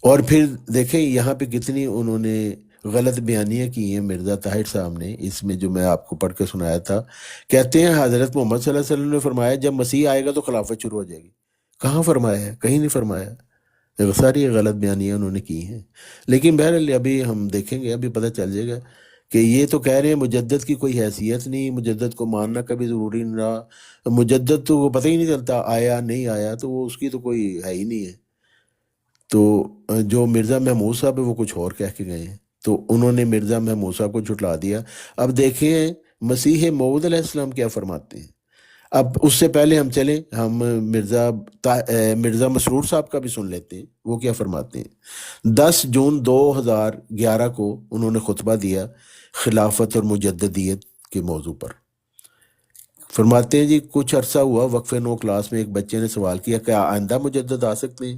اور پھر دیکھیں یہاں پہ کتنی انہوں نے غلط بیانیاں کی ہیں مرزا طاہر صاحب نے، اس میں جو میں آپ کو پڑھ کے سنایا تھا، کہتے ہیں حضرت محمد صلی اللہ علیہ وسلم نے فرمایا جب مسیح آئے گا تو خلافت شروع ہو جائے گی۔ کہاں فرمایا ہے؟ کہیں نہیں فرمایا۔ ساری غلط بیانیاں انہوں نے کی ہیں، لیکن بہرحال ابھی ہم دیکھیں گے، ابھی پتہ چل جائے گا کہ یہ تو کہہ رہے ہیں مجدد کی کوئی حیثیت نہیں، مجدد کو ماننا کبھی ضروری نہیں رہا، مجدد تو وہ پتہ ہی نہیں چلتا آیا نہیں آیا، تو وہ اس کی تو کوئی ہے ہی نہیں ہے۔ تو جو مرزا محمود صاحب ہے وہ کچھ اور کہہ کے گئے ہیں، تو انہوں نے مرزا محمود صاحب کو جھٹلا دیا۔ اب دیکھیں مسیح موعود علیہ السلام کیا فرماتے ہیں۔ اب اس سے پہلے ہم چلیں، ہم مرزا مسرور صاحب کا بھی سن لیتے ہیں، وہ کیا فرماتے ہیں۔ 10 جون 2011 کو انہوں نے خطبہ دیا خلافت اور مجددیت کے موضوع پر۔ فرماتے ہیں جی کچھ عرصہ ہوا وقفہ 9 کلاس میں ایک بچے نے سوال کیا کیا آئندہ مجدد آ سکتے ہیں؟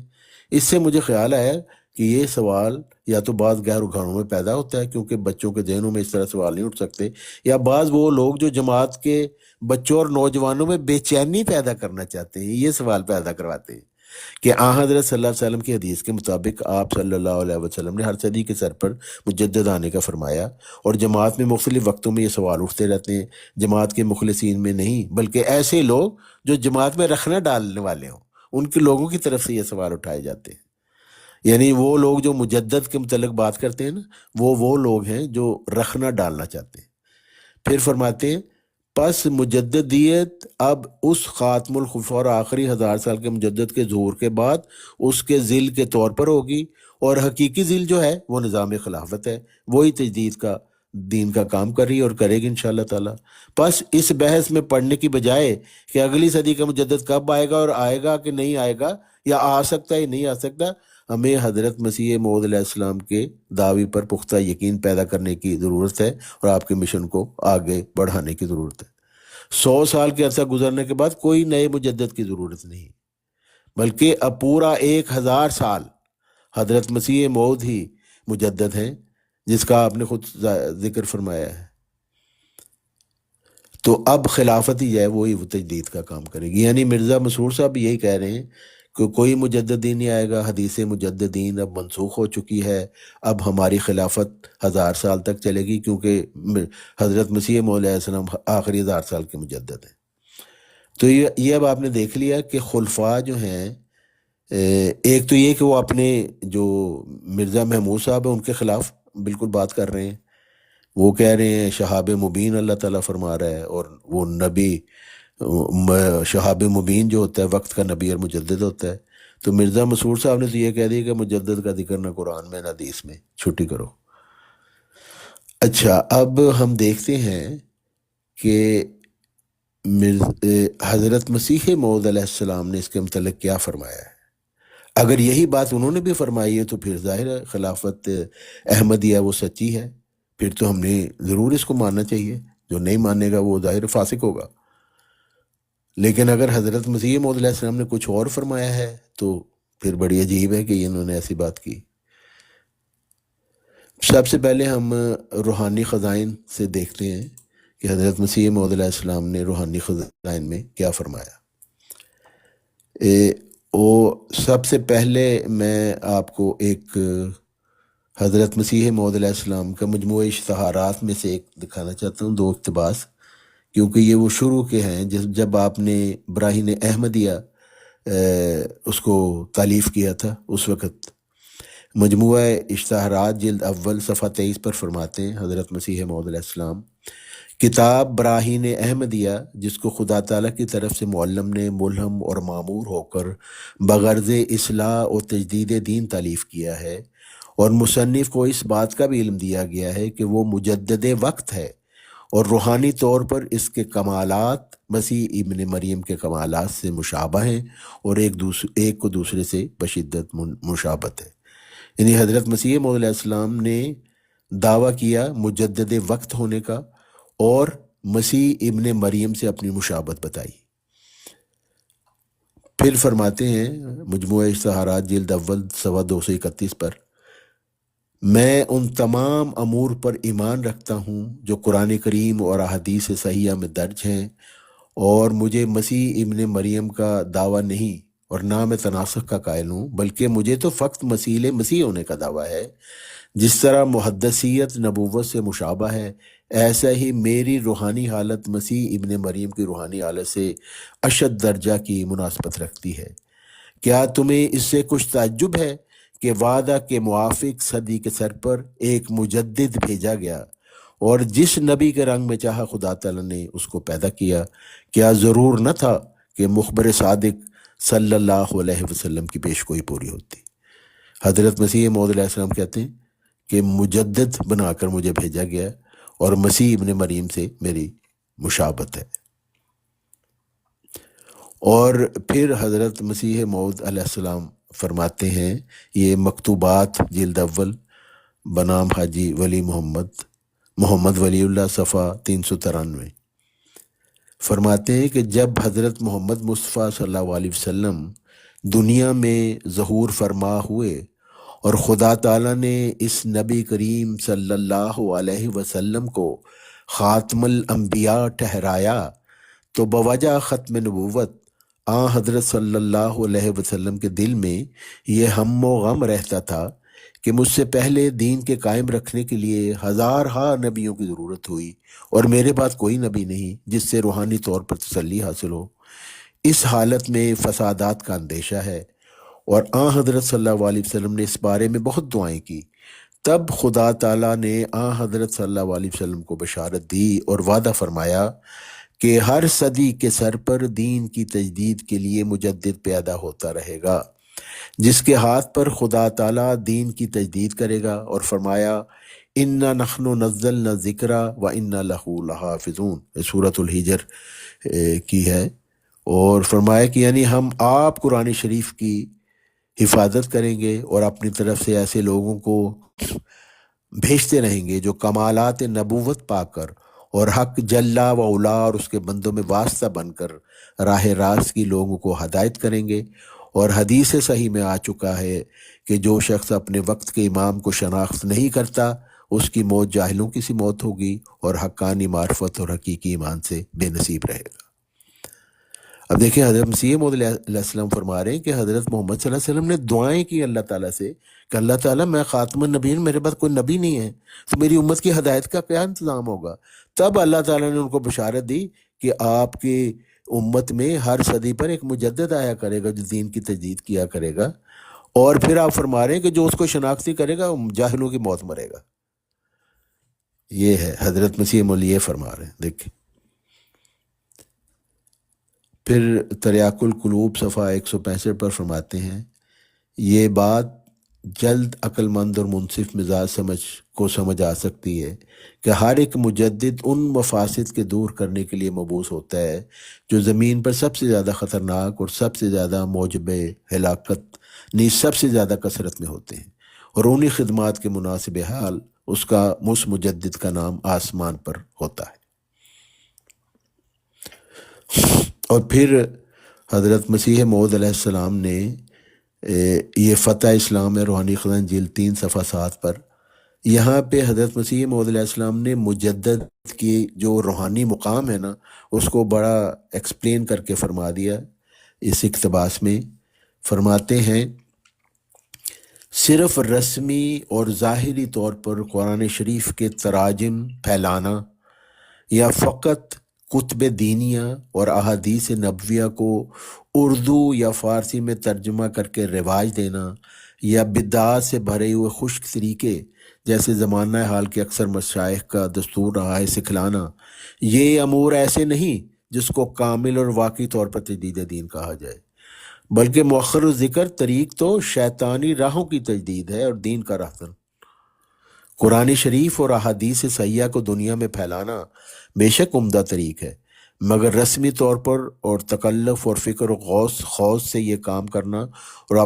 اس سے مجھے خیال آیا کہ یہ سوال یا تو بعض غیر گھروں میں پیدا ہوتا ہے کیونکہ بچوں کے ذہنوں میں اس طرح سوال نہیں اٹھ سکتے، یا بعض وہ لوگ جو جماعت کے بچوں اور نوجوانوں میں بے چینی پیدا کرنا چاہتے ہیں یہ سوال پیدا کرواتے ہیں کہ آن حضرت صلی اللہ علیہ وسلم کی حدیث کے مطابق آپ صلی اللہ علیہ وسلم نے ہر صدی کے سر پر مجدد آنے کا فرمایا، اور جماعت میں مختلف وقتوں میں یہ سوال اٹھتے رہتے ہیں، جماعت کے مخلصین میں نہیں بلکہ ایسے لوگ جو جماعت میں رکھنا ڈالنے والے ہوں ان کے لوگوں کی طرف سے یہ سوال اٹھائے جاتے ہیں۔ یعنی وہ لوگ جو مجدد کے متعلق بات کرتے ہیں نا، وہ لوگ ہیں جو رکھنا ڈالنا چاہتے ہیں۔ پھر فرماتے ہیں پس مجددیت اب اس خاتم الخفا اور آخری 1000 سال کے مجدد کے ظہور کے بعد اس کے ذل کے طور پر ہوگی، اور حقیقی ذل جو ہے وہ نظام خلافت ہے، وہی تجدید کا دین کا کام کر رہی ہے اور کرے گی انشاءاللہ تعالیٰ۔ پس اس بحث میں پڑھنے کی بجائے کہ اگلی صدی کا مجدد کب آئے گا اور آئے گا کہ نہیں آئے گا، یا آ سکتا ہے نہیں آ سکتا، ہمیں حضرت مسیح موعود علیہ السلام کے دعوی پر پختہ یقین پیدا کرنے کی ضرورت ہے اور آپ کے مشن کو آگے بڑھانے کی ضرورت ہے۔ 100 سال کے عرصہ گزرنے کے بعد کوئی نئے مجدد کی ضرورت نہیں، بلکہ اب پورا 1000 سال حضرت مسیح موعود ہی مجدد ہیں جس کا آپ نے خود ذکر فرمایا ہے۔ تو اب خلافت ہی ہے وہی وہ تجدید کا کام کرے گی۔ یعنی مرزا مسرور صاحب یہی کہہ رہے ہیں کہ کوئی مجددین نہیں آئے گا، حدیث مجددین اب منسوخ ہو چکی ہے، اب ہماری خلافت 1000 سال تک چلے گی کیونکہ حضرت مسیح موعود علیہ السلام آخری 1000 سال کے مجدد ہیں۔ تو یہ اب آپ نے دیکھ لیا کہ خلفاء جو ہیں، ایک تو یہ کہ وہ اپنے جو مرزا محمود صاحب ہیں ان کے خلاف بالکل بات کر رہے ہیں، وہ کہہ رہے ہیں شہاب مبین اللہ تعالیٰ فرما رہا ہے، اور وہ نبی شہاب مبین جو ہوتا ہے وقت کا نبی اور مجدد ہوتا ہے۔ تو مرزا مسرور صاحب نے تو یہ کہہ دیا کہ مجدد کا ذکر نہ قرآن میں نہ حدیث میں، چھٹی کرو۔ اچھا اب ہم دیکھتے ہیں کہ حضرت مسیح موعود علیہ السلام نے اس کے متعلق کیا فرمایا ہے۔ اگر یہی بات انہوں نے بھی فرمائی ہے تو پھر ظاہر ہے خلافت احمدیہ وہ سچی ہے، پھر تو ہم نے ضرور اس کو ماننا چاہیے، جو نہیں مانے گا وہ ظاہر فاسق ہوگا۔ لیکن اگر حضرت مسیح موعود علیہ السلام نے کچھ اور فرمایا ہے تو پھر بڑی عجیب ہے کہ انہوں نے ایسی بات کی۔ سب سے پہلے ہم روحانی خزائن سے دیکھتے ہیں کہ حضرت مسیح موعود علیہ السلام نے روحانی خزائن میں کیا فرمایا۔ وہ سب سے پہلے میں آپ کو ایک حضرت مسیح موعود علیہ السلام کا مجموعہ اشتہارات میں سے ایک دکھانا چاہتا ہوں، 2 اقتباس، کیونکہ یہ وہ شروع کے ہیں جب آپ نے براہین احمدیہ اس کو تالیف کیا تھا اس وقت۔ مجموعہ اشتہارات جلد اول صفحہ 23 پر فرماتے ہیں حضرت مسیح موعود علیہ السلام، کتاب براہین احمدیہ جس کو خدا تعالیٰ کی طرف سے معلم نے ملہم اور معمور ہو کر بغرض اصلاح و تجدید دین تالیف کیا ہے، اور مصنف کو اس بات کا بھی علم دیا گیا ہے کہ وہ مجدد وقت ہے، اور روحانی طور پر اس کے کمالات مسیح ابن مریم کے کمالات سے مشابہ ہیں، اور ایک کو دوسرے سے بشدت مشابہت ہے۔ یعنی حضرت مسیح موعود علیہ السلام نے دعویٰ کیا مجدد وقت ہونے کا، اور مسیح ابن مریم سے اپنی مشابہت بتائی۔ پھر فرماتے ہیں مجموعہ اشتہارات جلد اول صفحہ 231 پر، میں ان تمام امور پر ایمان رکھتا ہوں جو قرآن کریم اور احادیث صحیحہ میں درج ہیں، اور مجھے مسیح ابن مریم کا دعویٰ نہیں اور نہ میں تناسخ کا قائل ہوں، بلکہ مجھے تو فقط مسیح ہونے کا دعویٰ ہے۔ جس طرح محدثیت نبوت سے مشابہ ہے، ایسا ہی میری روحانی حالت مسیح ابن مریم کی روحانی حالت سے اشد درجہ کی مناسبت رکھتی ہے۔ کیا تمہیں اس سے کچھ تعجب ہے کہ وعدہ کے موافق صدی کے سر پر ایک مجدد بھیجا گیا، اور جس نبی کے رنگ میں چاہا خدا تعالیٰ نے اس کو پیدا کیا؟ کیا ضرور نہ تھا کہ مخبر صادق صلی اللہ علیہ وسلم کی پیشگوئی پوری ہوتی؟ حضرت مسیح موعود علیہ السلام کہتے ہیں کہ مجدد بنا کر مجھے بھیجا گیا، اور مسیح ابن مریم سے میری مشابہت ہے۔ اور پھر حضرت مسیح موعود علیہ السلام فرماتے ہیں، یہ مکتوبات جلد اول بنام حاجی ولی محمد ولی اللہ صفحہ 393، فرماتے ہیں کہ جب حضرت محمد مصطفیٰ صلی اللہ علیہ وسلم دنیا میں ظہور فرما ہوئے اور خدا تعالیٰ نے اس نبی کریم صلی اللہ علیہ وسلم کو خاتم الانبیاء ٹھہرایا، تو بوجہ ختم نبوت حضرت صلی اللہ علیہ وسلم کے دل میں یہ ہم و غم رہتا تھا کہ مجھ سے پہلے دین کے قائم رکھنے کے لیے ہزارہا نبیوں کی ضرورت ہوئی، اور میرے بعد کوئی نبی نہیں جس سے روحانی طور پر تسلی حاصل ہو۔ اس حالت میں فسادات کا اندیشہ ہے، اور حضرت صلی اللہ علیہ وسلم نے اس بارے میں بہت دعائیں کی۔ تب خدا تعالیٰ نے حضرت صلی اللہ علیہ وسلم کو بشارت دی اور وعدہ فرمایا کہ ہر صدی کے سر پر دین کی تجدید کے لیے مجدد پیدا ہوتا رہے گا، جس کے ہاتھ پر خدا تعالیٰ دین کی تجدید کرے گا، اور فرمایا اِنَّا نَحْنُ نَزَّلْنَا الذِّكْرَ وَإِنَّا لَهُ لَحَافِظُونَ، سورۃ الحجر کی ہے، اور فرمایا کہ یعنی ہم آپ قرآن شریف کی حفاظت کریں گے، اور اپنی طرف سے ایسے لوگوں کو بھیجتے رہیں گے جو کمالات نبوت پا کر اور حق جلا و اولا اور اس کے بندوں میں واسطہ بن کر راہ راست کی لوگوں کو ہدایت کریں گے۔ اور حدیث صحیح میں آ چکا ہے کہ جو شخص اپنے وقت کے امام کو شناخت نہیں کرتا، اس کی موت جاہلوں کی سی موت ہوگی، اور حقانی معرفت اور حقیقی ایمان سے بے نصیب رہے گا۔ اب دیکھیں حضرت مسیح موعود علیہ السلام فرما رہے ہیں کہ حضرت محمد صلی اللہ علیہ وسلم نے دعائیں کی اللہ تعالیٰ سے کہ اللہ تعالیٰ میں خاتم النبیین، میرے بعد کوئی نبی نہیں ہے، تو میری امت کی ہدایت کا کیا انتظام ہوگا؟ تب اللہ تعالیٰ نے ان کو بشارت دی کہ آپ کی امت میں ہر صدی پر ایک مجدد آیا کرے گا جو دین کی تجدید کیا کرے گا، اور پھر آپ فرما رہے ہیں کہ جو اس کو شناختی کرے گا جاہلوں کی موت مرے گا۔ یہ ہے حضرت مسیح موعود یہ فرما رہے ہیں۔ دیکھیں پھر تریاق القلوب صفحہ 165 پر فرماتے ہیں، یہ بات جلد عقل مند اور منصف مزاج سمجھ آ سکتی ہے کہ ہر ایک مجدد ان مفاسد کے دور کرنے کے لیے مبعوث ہوتا ہے جو زمین پر سب سے زیادہ خطرناک اور سب سے زیادہ موجب ہلاکت نیز سب سے زیادہ کثرت میں ہوتے ہیں، اور انہی خدمات کے مناسب حال اس مجدد کا نام آسمان پر ہوتا ہے۔ اور پھر حضرت مسیح موعود علیہ السلام نے یہ فتح اسلام ہے روحانی خزائن جلد 3 صفحہ 7 پر، یہاں پہ حضرت مسیح موعود علیہ السلام نے مجدد کی جو روحانی مقام ہے نا اس کو بڑا ایکسپلین کر کے فرما دیا۔ اس اقتباس میں فرماتے ہیں صرف رسمی اور ظاہری طور پر قرآن شریف کے تراجم پھیلانا یا فقط کتب دینیہ اور احادیث نبویہ کو اردو یا فارسی میں ترجمہ کر کے رواج دینا یا بدعات سے بھرے ہوئے خشک طریقے جیسے زمانہ حال کے اکثر مشائخ کا دستور رہا ہے سکھلانا، یہ امور ایسے نہیں جس کو کامل اور واقعی طور پر تجدید دین کہا جائے، بلکہ مؤخر ذکر طریق تو شیطانی راہوں کی تجدید ہے اور دین کا رہزن۔ قرآن شریف اور احادیث صحیحہ کو دنیا میں پھیلانا بے شک عمدہ طریق ہے، مگر رسمی طور پر اور تکلف اور فکر و خوض سے یہ کام کرنا اور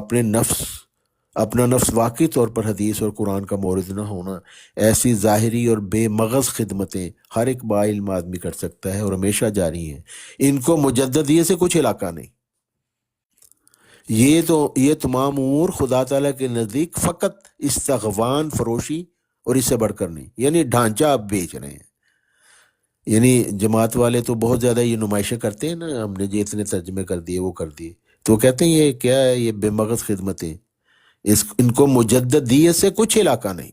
اپنا نفس واقعی طور پر حدیث اور قرآن کا مورد نہ ہونا، ایسی ظاہری اور بے مغز خدمتیں ہر ایک باعلم آدمی کر سکتا ہے اور ہمیشہ جاری ہیں، ان کو مجددیہ سے کچھ علاقہ نہیں۔ یہ تمام امور خدا تعالیٰ کے نزدیک فقط استغفان فروشی اور اس سے بڑھ کر نہیں، یعنی ڈھانچہ آپ بیچ رہے ہیں۔ یعنی جماعت والے تو بہت زیادہ یہ نمائشیں کرتے ہیں نا، ہم نے یہ اتنے ترجمے کر دیے وہ کر دیے، تو وہ کہتے ہیں یہ کیا ہے، یہ بے مغز خدمتیں، ان کو مجددیت سے کچھ علاقہ نہیں۔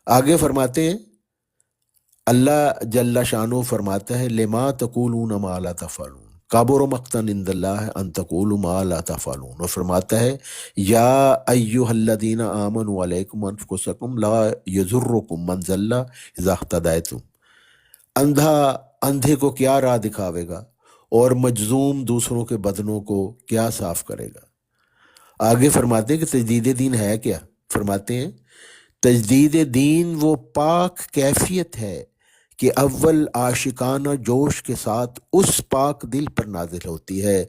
آگے فرماتے ہیں اللہ جل شانہ فرماتا ہے لما تقولون ما لا تفعلون کابر مقتا عند اللہ ان تقولوا ما لا تفعلون، اور فرماتا ہے یا ایھا الذین آمنوا علیکم انفسکم لا یضرکم من ضل اذا اہتدیتم، اندھے کو کیا راہ دکھاوے گا اور مجذوم دوسروں کے بدنوں کو کیا صاف کرے گا۔ آگے فرماتے ہیں کہ تجدید دین ہے کیا؟ فرماتے ہیں تجدید دین وہ پاک کیفیت ہے کہ اول عاشقانہ جوش کے ساتھ اس پاک دل پر نازل ہوتی ہے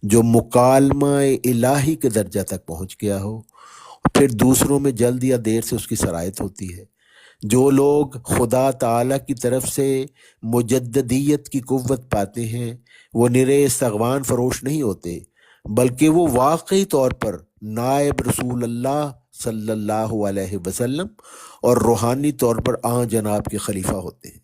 جو مکالمہ الہی کے درجہ تک پہنچ گیا ہو، پھر دوسروں میں جلد یا دیر سے اس کی سرایت ہوتی ہے۔ جو لوگ خدا تعالیٰ کی طرف سے مجددیت کی قوت پاتے ہیں وہ نرے استغفان فروش نہیں ہوتے، بلکہ وہ واقعی طور پر نائب رسول اللہ صلی اللہ علیہ وسلم اور روحانی طور پر آن جناب کے خلیفہ ہوتے ہیں۔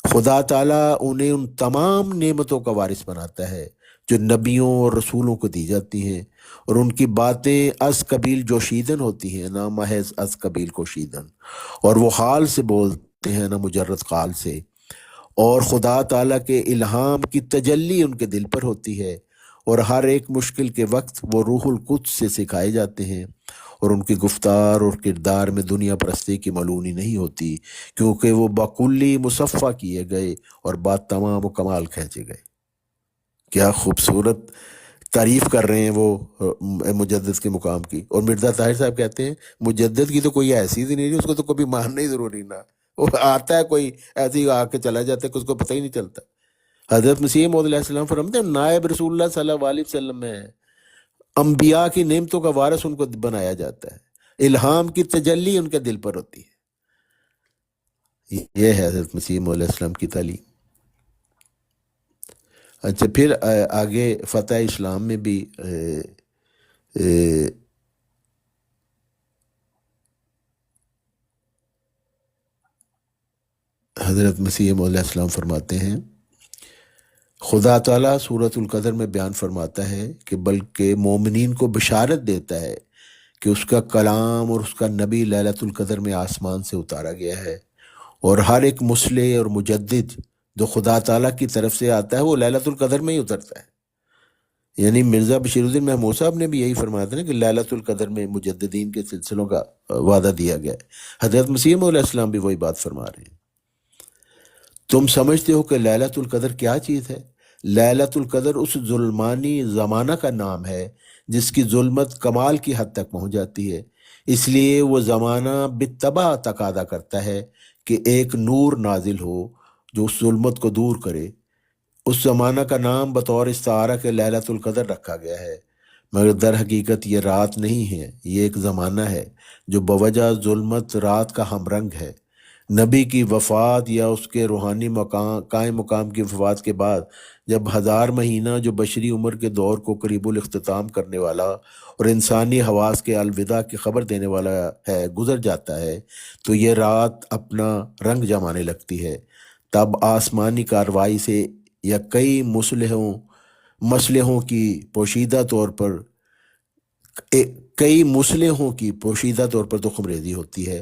خدا تعالیٰ انہیں ان تمام نعمتوں کا وارث بناتا ہے جو نبیوں اور رسولوں کو دی جاتی ہیں، اور ان کی باتیں از قبیل جوشیدن ہوتی ہیں نہ محض از قبیل کوشیدن، اور وہ حال سے بولتے ہیں نہ مجرد قال سے، اور خدا تعالیٰ کے الہام کی تجلی ان کے دل پر ہوتی ہے، اور ہر ایک مشکل کے وقت وہ روح القدس سے سکھائے جاتے ہیں، اور ان کی گفتار اور کردار میں دنیا پرستی کی ملونی نہیں ہوتی، کیونکہ وہ بکلی مصفہ کیے گئے اور بات تمام و کمال کھینچے گئے۔ کیا خوبصورت تعریف کر رہے ہیں وہ مجدد کے مقام کی۔ اور مرزا طاہر صاحب کہتے ہیں مجدد کی تو کوئی حیثیت ہی نہیں، اس کو تو کبھی ماننا ہی ضروری نہ، وہ آتا ہے کوئی ایسے ہی آ کے چلا جاتا ہے کہ اس کو پتہ ہی نہیں چلتا۔ حضرت مسیح موعود علیہ السلام فرماتے ہیں نائب رسول اللہ صلی اللہ علیہ وسلم ہے، انبیاء کی نعمتوں کا وارث ان کو بنایا جاتا ہے، الہام کی تجلی ان کے دل پر ہوتی ہے۔ یہ ہے حضرت مسیح موعود علیہ السلام کی تعلیم۔ اچھا پھر آگے فتح اسلام میں بھی حضرت مسیح موعود علیہ السلام فرماتے ہیں خدا تعالیٰ سورۃ القدر میں بیان فرماتا ہے کہ بلکہ مومنین کو بشارت دیتا ہے کہ اس کا کلام اور اس کا نبی لیلۃ القدر میں آسمان سے اتارا گیا ہے، اور ہر ایک مصلح اور مجدد جو خدا تعالیٰ کی طرف سے آتا ہے وہ لیلۃ القدر میں ہی اترتا ہے۔ یعنی مرزا بشیر الدین محمود صاحب نے بھی یہی فرمایا تھا نا کہ لیلۃ القدر میں مجددین کے سلسلوں کا وعدہ دیا گیا ہے۔ حضرت مسیح موعود علیہ السلام بھی وہی بات فرما رہے ہیں۔ تم سمجھتے ہو کہ لیلۃ القدر کیا چیز ہے؟ لیلۃ القدر اس ظلمانی زمانہ کا نام ہے جس کی ظلمت کمال کی حد تک پہنچ جاتی ہے، اس لیے وہ زمانہ بالطبع تقاضا کرتا ہے کہ ایک نور نازل ہو جو اس ظلمت کو دور کرے۔ اس زمانہ کا نام بطور استعارہ کے لیلۃ القدر رکھا گیا ہے، مگر در حقیقت یہ رات نہیں ہے، یہ ایک زمانہ ہے جو بوجہ ظلمت رات کا ہم رنگ ہے۔ نبی کی وفات یا اس کے روحانی قائم مقام کی وفات کے بعد جب 1000 مہینہ جو بشری عمر کے دور کو قریب الاختتام کرنے والا اور انسانی حواس کے الوداع کی خبر دینے والا ہے گزر جاتا ہے تو یہ رات اپنا رنگ جمانے لگتی ہے۔ تب آسمانی کارروائی سے یا کئی مسلحوں کی پوشیدہ طور پر کئی مصلحوں کی پوشیدہ طور پر تخم ریزی ہوتی ہے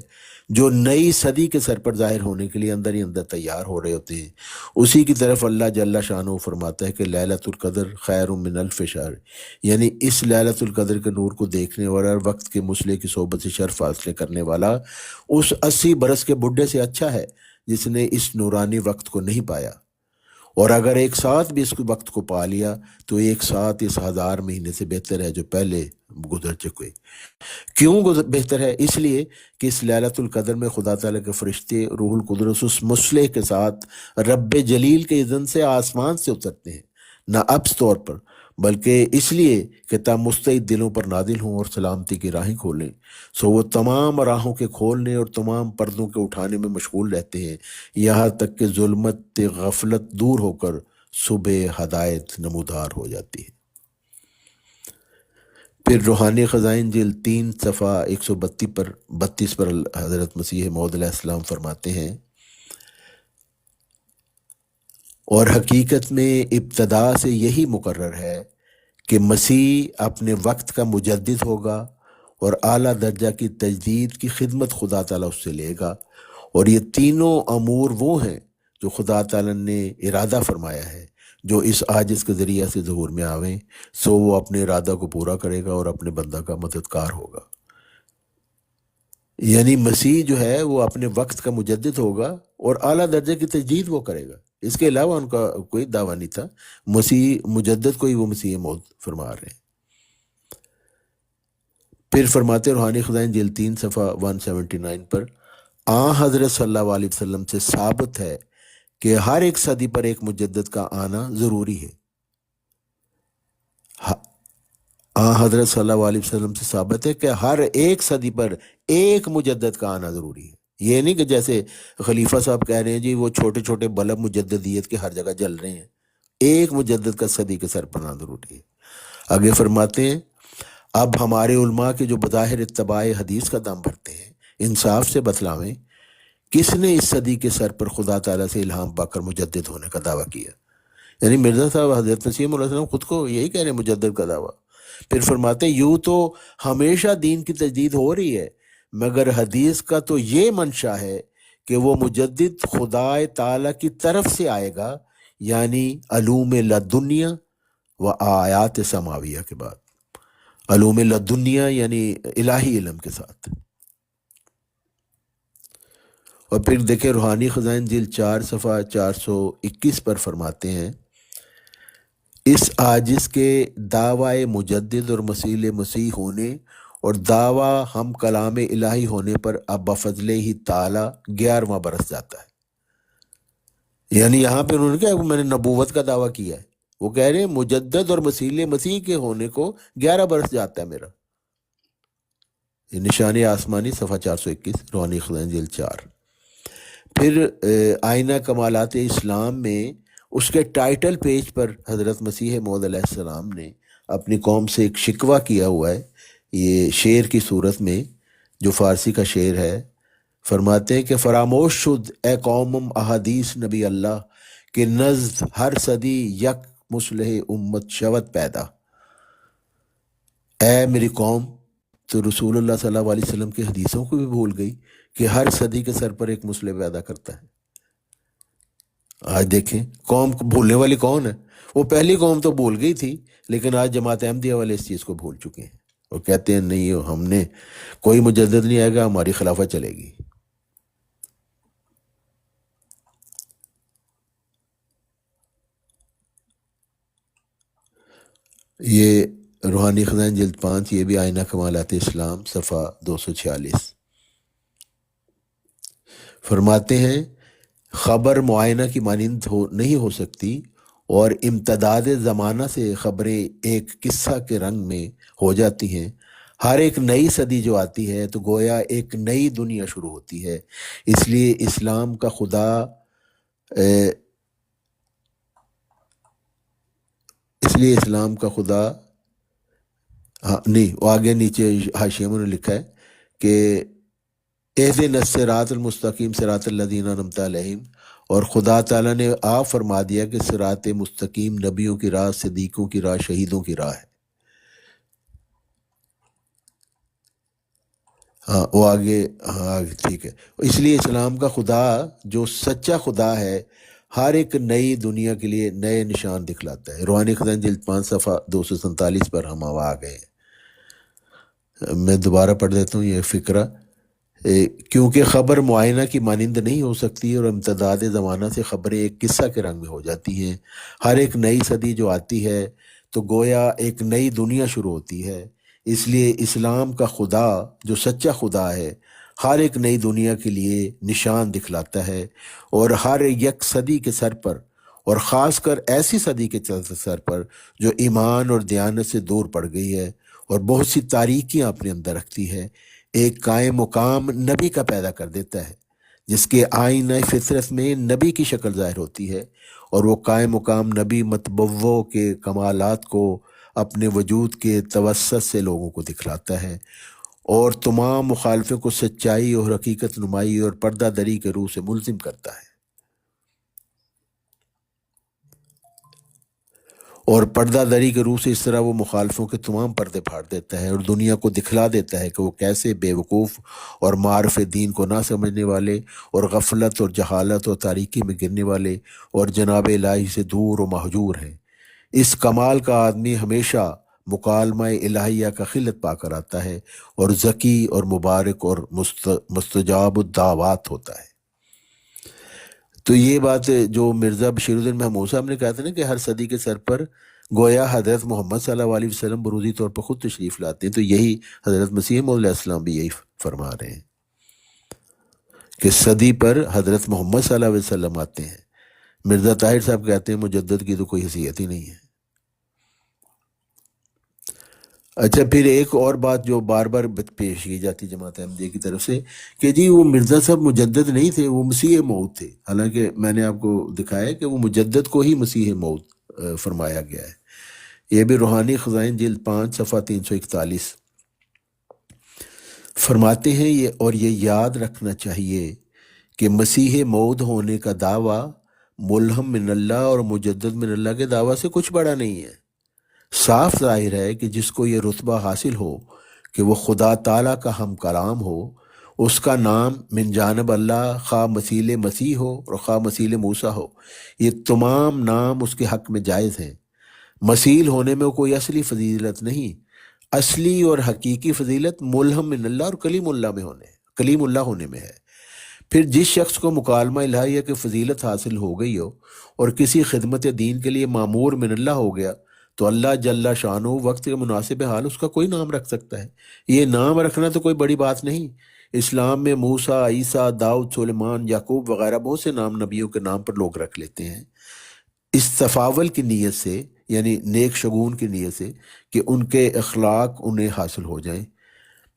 جو نئی صدی کے سر پر ظاہر ہونے کے لیے اندر ہی اندر تیار ہو رہے ہوتے ہیں۔ اسی کی طرف اللہ جل شانہ فرماتا ہے کہ لیلۃ القدر خیر من الف شہر، یعنی اس لیلۃ القدر کے نور کو دیکھنے والا اور وقت کے مصلح کی صحبت سے شرف حاصل کرنے والا اس 80 برس کے بڈھے سے اچھا ہے جس نے اس نورانی وقت کو نہیں پایا، اور اگر ایک ساتھ بھی اس وقت کو پا لیا تو ایک ساتھ اس 1000 مہینے سے بہتر ہے جو پہلے گزر چکے۔ کیوں بہتر ہے؟ اس لیے کہ اس لیلۃ القدر میں خدا تعالیٰ کے فرشتے روح القدس اس مصلح کے ساتھ رب جلیل کے اذن سے آسمان سے اترتے ہیں، نہ ابس طور پر بلکہ اس لیے کہ تا مستعد دلوں پر نازل ہوں اور سلامتی کی راہیں کھولیں۔ سو وہ تمام راہوں کے کھولنے اور تمام پردوں کے اٹھانے میں مشغول رہتے ہیں یہاں تک کہ ظلمت غفلت دور ہو کر صبح ہدایت نمودار ہو جاتی ہے۔ پھر روحانی خزائن جلد 3 صفحہ 132 پر حضرت مسیح موعود علیہ السلام فرماتے ہیں، اور حقیقت میں ابتدا سے یہی مقرر ہے کہ مسیح اپنے وقت کا مجدد ہوگا اور اعلیٰ درجہ کی تجدید کی خدمت خدا تعالیٰ اس سے لے گا، اور یہ تینوں امور وہ ہیں جو خدا تعالیٰ نے ارادہ فرمایا ہے جو اس عاجز کے ذریعہ سے ظہور میں آویں، سو وہ اپنے ارادہ کو پورا کرے گا اور اپنے بندہ کا مددگار ہوگا۔ یعنی مسیح جو ہے وہ اپنے وقت کا مجدد ہوگا اور اعلیٰ درجے کی تجدید وہ کرے گا، اس کے علاوہ ان کا کوئی دعویٰ نہیں تھا، مسیح مجدد کو ہی وہ مسیح موعود فرما رہے ہیں۔ پھر فرماتے روحانی خزائن جلد 3 صفحہ 179 پر حضرت صلی اللہ علیہ وسلم سے ثابت ہے کہ ہر ایک صدی پر ایک مجدد کا آنا ضروری ہے۔ حضرت صلی اللہ علیہ وسلم سے ثابت ہے کہ ہر ایک صدی پر ایک مجدد کا آنا ضروری ہے۔ یہ نہیں کہ جیسے خلیفہ صاحب کہہ رہے ہیں جی وہ چھوٹے چھوٹے بلب مجددیت کے ہر جگہ جل رہے ہیں، ایک مجدد کا صدی کے سر پر آنا ضروری ہے۔ آگے فرماتے ہیں اب ہمارے علماء کے جو بظاہر اتباع حدیث کا دم بھرتے ہیں انصاف سے بتلاویں کس نے اس صدی کے سر پر خدا تعالیٰ سے الہام پا کر مجدد ہونے کا دعویٰ کیا؟ یعنی مرزا صاحب حضرت مسیح علیہ السلام خود کو یہی کہہ رہے ہیں مجدد کا دعویٰ۔ پھر فرماتے ہیں یوں تو ہمیشہ دین کی تجدید ہو رہی ہے، مگر حدیث کا تو یہ منشا ہے کہ وہ مجدد خدا تعالیٰ کی طرف سے آئے گا، یعنی علوم لدنیا و آیات سماویہ کے بعد، علوم لدنیا یعنی الہی علم کے ساتھ۔ اور پھر دیکھیں روحانی خزائن جلد 4 صفحہ 421 پر فرماتے ہیں اس عاجز کے دعوی مجدد اور مسیل مسیح ہونے اور دعویٰ ہم کلام الہی ہونے پر اب بفضل ہی تعالیٰ 11واں برس جاتا ہے۔ یعنی یہاں پہ انہوں نے کہا میں نے نبوت کا دعویٰ کیا ہے، وہ کہہ رہے ہیں مجدد اور مسیل مسیح کے ہونے کو 11 برس جاتا ہے میرا۔ یہ نشان آسمانی صفحہ 421 روحانی خزائن جلد 4۔ پھر آئینہ کمالات اسلام میں اس کے ٹائٹل پیج پر حضرت مسیح موعود علیہ السلام نے اپنی قوم سے ایک شکوہ کیا ہوا ہے، یہ شعر کی صورت میں جو فارسی کا شعر ہے۔ فرماتے ہیں کہ فراموش شد اے قومم احادیث نبی اللہ کہ نزد ہر صدی یک مصلح امت شود پیدا۔ اے میری قوم تو رسول اللہ صلی اللہ علیہ وسلم کی حدیثوں کو بھی بھول گئی کہ ہر صدی کے سر پر ایک مصلح پیدا کرتا ہے۔ آج دیکھیں قوم کو بھولنے والی کون ہے؟ وہ پہلی قوم تو بھول گئی تھی، لیکن آج جماعت احمدیہ والے اس چیز کو بھول چکے ہیں اور کہتے ہیں نہیں ہم نے کوئی مجدد نہیں آئے گا، ہماری خلافت چلے گی۔ یہ روحانی خزائن جلد 5 یہ بھی آئینہ کمالات اسلام صفحہ 246 فرماتے ہیں خبر معائنہ کی مانند نہیں ہو سکتی اور امتداد زمانہ سے خبریں ایک قصہ کے رنگ میں ہو جاتی ہیں۔ ہر ایک نئی صدی جو آتی ہے تو گویا ایک نئی دنیا شروع ہوتی ہے۔ اس لیے اسلام کا خدا نہیں، آگے نیچے حاشیے میں نے لکھا ہے کہ اہدنا الصراط المستقیم صراط الذین انعمت علیہم، اور خدا تعالیٰ نے فرما دیا کہ صراط مستقیم نبیوں کی راہ، صدیقوں کی راہ، شہیدوں کی راہ ہے۔ ہاں وہ آگے، ہاں آگے ٹھیک ہے. اس لیے اسلام کا خدا جو سچا خدا ہے ہر ایک نئی دنیا کے لیے نئے نشان دکھلاتا ہے. روحانی خزائن جلد 5 صفحہ 247 پر ہم اب آ گئے. میں دوبارہ پڑھ دیتا ہوں یہ فقرہ. کیونکہ خبر معائنہ کی مانند نہیں ہو سکتی اور امتداد زمانہ سے خبریں ایک قصہ کے رنگ میں ہو جاتی ہیں. ہر ایک نئی صدی جو آتی ہے تو گویا ایک نئی دنیا شروع ہوتی ہے. اس لیے اسلام کا خدا جو سچا خدا ہے ہر ایک نئی دنیا کے لیے نشان دکھلاتا ہے، اور ہر یک صدی کے سر پر، اور خاص کر ایسی صدی کے سر پر جو ایمان اور دیانت سے دور پڑ گئی ہے اور بہت سی تاریکیاں اپنے اندر رکھتی ہے، ایک قائم مقام نبی کا پیدا کر دیتا ہے جس کے آئینہ فطرت میں نبی کی شکل ظاہر ہوتی ہے، اور وہ قائم مقام نبی متبوع کے کمالات کو اپنے وجود کے توسط سے لوگوں کو دکھلاتا ہے، اور تمام مخالفوں کو سچائی اور حقیقت نمائی اور پردہ دری کے روح سے ملزم کرتا ہے. اور پردہ دری کے روح سے اس طرح وہ مخالفوں کے تمام پردے پھاڑ دیتا ہے اور دنیا کو دکھلا دیتا ہے کہ وہ کیسے بے وقوف اور معرف دین کو نہ سمجھنے والے اور غفلت اور جہالت اور تاریکی میں گرنے والے اور جناب الہی سے دور و مہجور ہیں. اس کمال کا آدمی ہمیشہ مکالمہ الہیہ کا خلت پا کر آتا ہے اور ذکی اور مبارک اور مستجاب الدعوات ہوتا ہے. تو یہ بات جو مرزا بشیر الدین محمود صاحب نے کہا تھا نا کہ ہر صدی کے سر پر گویا حضرت محمد صلی اللہ علیہ وسلم بروزی طور پر خود تشریف لاتے ہیں، تو یہی حضرت مسیح موعود علیہ السلام بھی یہی فرما رہے ہیں کہ صدی پر حضرت محمد صلی اللہ علیہ وسلم آتے ہیں. مرزا طاہر صاحب کہتے ہیں مجدد کی تو کوئی حیثیت ہی نہیں ہے. اچھا، پھر ایک اور بات جو بار بار پیش کی جاتی جماعت احمدیہ کی طرف سے کہ جی وہ مرزا صاحب مجدد نہیں تھے، وہ مسیح موعود تھے. حالانکہ میں نے آپ کو دکھایا کہ وہ مجدد کو ہی مسیح موعود فرمایا گیا ہے. یہ بھی روحانی خزائن جلد 5 صفحہ 341 فرماتے ہیں اور یہ یاد رکھنا چاہیے کہ مسیح موعود ہونے کا دعویٰ ملہم من اللہ اور مجدد من اللہ کے دعویٰ سے کچھ بڑا نہیں ہے. صاف ظاہر ہے کہ جس کو یہ رتبہ حاصل ہو کہ وہ خدا تعالیٰ کا ہم کلام ہو، اس کا نام من جانب اللہ خواہ مسیل مسیح ہو اور خواہ مسیل موسیٰ ہو، یہ تمام نام اس کے حق میں جائز ہیں. مسیل ہونے میں کوئی اصلی فضیلت نہیں، اصلی اور حقیقی فضیلت ملہم من اللہ اور کلیم اللہ ہونے میں ہے. پھر جس شخص کو مکالمہ الہیہ کی فضیلت حاصل ہو گئی ہو اور کسی خدمت دین کے لیے معمور من اللہ ہو گیا تو اللہ جل شانہ وقت کے مناسب حال اس کا کوئی نام رکھ سکتا ہے. یہ نام رکھنا تو کوئی بڑی بات نہیں. اسلام میں موسیٰ، عیسیٰ، داؤد، سلیمان، یعقوب وغیرہ بہت سے نام نبیوں کے نام پر لوگ رکھ لیتے ہیں استفاول کی نیت سے، یعنی نیک شگون کی نیت سے کہ ان کے اخلاق انہیں حاصل ہو جائیں.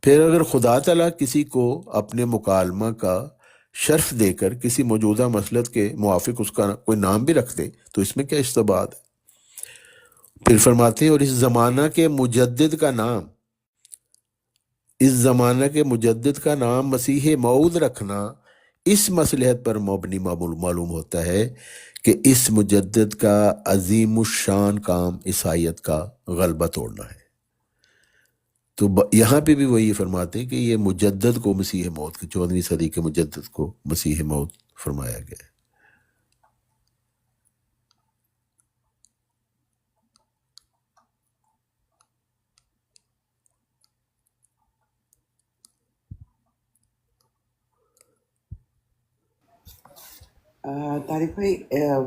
پھر اگر خدا تعالیٰ کسی کو اپنے مکالمہ کا شرف دے کر کسی موجودہ مسلک کے موافق اس کا کوئی نام بھی رکھ دے تو اس میں کیا اشتباہ ہے؟ پھر فرماتے ہیں اور اس زمانہ کے مجدد کا نام مسیح موعود رکھنا اس مصلحت پر مبنی معلوم ہوتا ہے کہ اس مجدد کا عظیم الشان کام عیسائیت کا غلبہ توڑنا ہے. تو یہاں پہ بھی وہی فرماتے ہیں کہ یہ مجدد کو مسیح موعود کی 14ویں صدی کے مجدد کو مسیح موعود فرمایا گیا ہے. طارق بھائی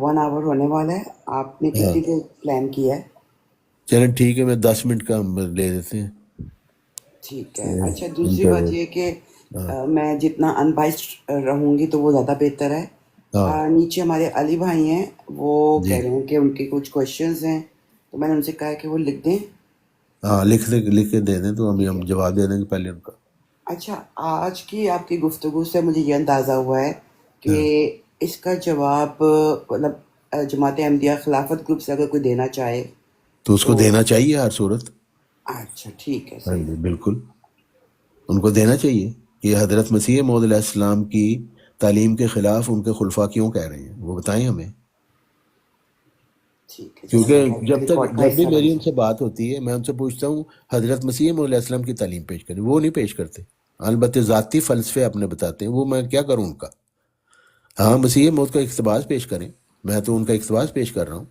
1 آور ہونے والا ہے، آپ نے کتنی دیر پلان کیا ہے؟ چلیں ٹھیک ہے، میں 10 منٹ کا ہم لے لیتے ہیں. ٹھیک ہے. اچھا، دوسری بات یہ کہ میں جتنا ان بائسڈ رہوں گی تو وہ زیادہ بہتر ہے. نیچے ہمارے علی بھائی ہیں، وہ کہہ رہے ہیں کہ ان کے کچھ کوشچنز ہیں، تو میں نے ان سے کہا کہ وہ لکھ دیں. ہاں لکھ کے دے دیں تو ہم جواب دے دیں گے پہلے ان کا. اچھا، آج کی آپ کی گفتگو سے مجھے یہ اندازہ ہوا ہے کہ اس کا جواب مطلب جماعت احمدیہ خلافت گروپ سے اگر کوئی دینا چاہے تو اس کو دینا چاہیے ہر صورت. اچھا ٹھیک ہے، ہاں جی بالکل ان کو دینا چاہیے کہ حضرت مسیح موعود علیہ السلام کی تعلیم کے خلاف ان کے خلفاء کیوں کہہ رہے ہیں، وہ بتائیں ہمیں. کیونکہ جب بھی میری ان سے بات ہوتی ہے میں ان سے پوچھتا ہوں حضرت مسیح موعود علیہ السلام کی تعلیم پیش کریں، وہ نہیں پیش کرتے. البتہ ذاتی فلسفے اپنے بتاتے ہیں، وہ میں کیا کروں ان کا. ہاں مسیح موت کا اقتباس پیش کریں، میں تو ان کا اقتباس پیش کر رہا ہوں.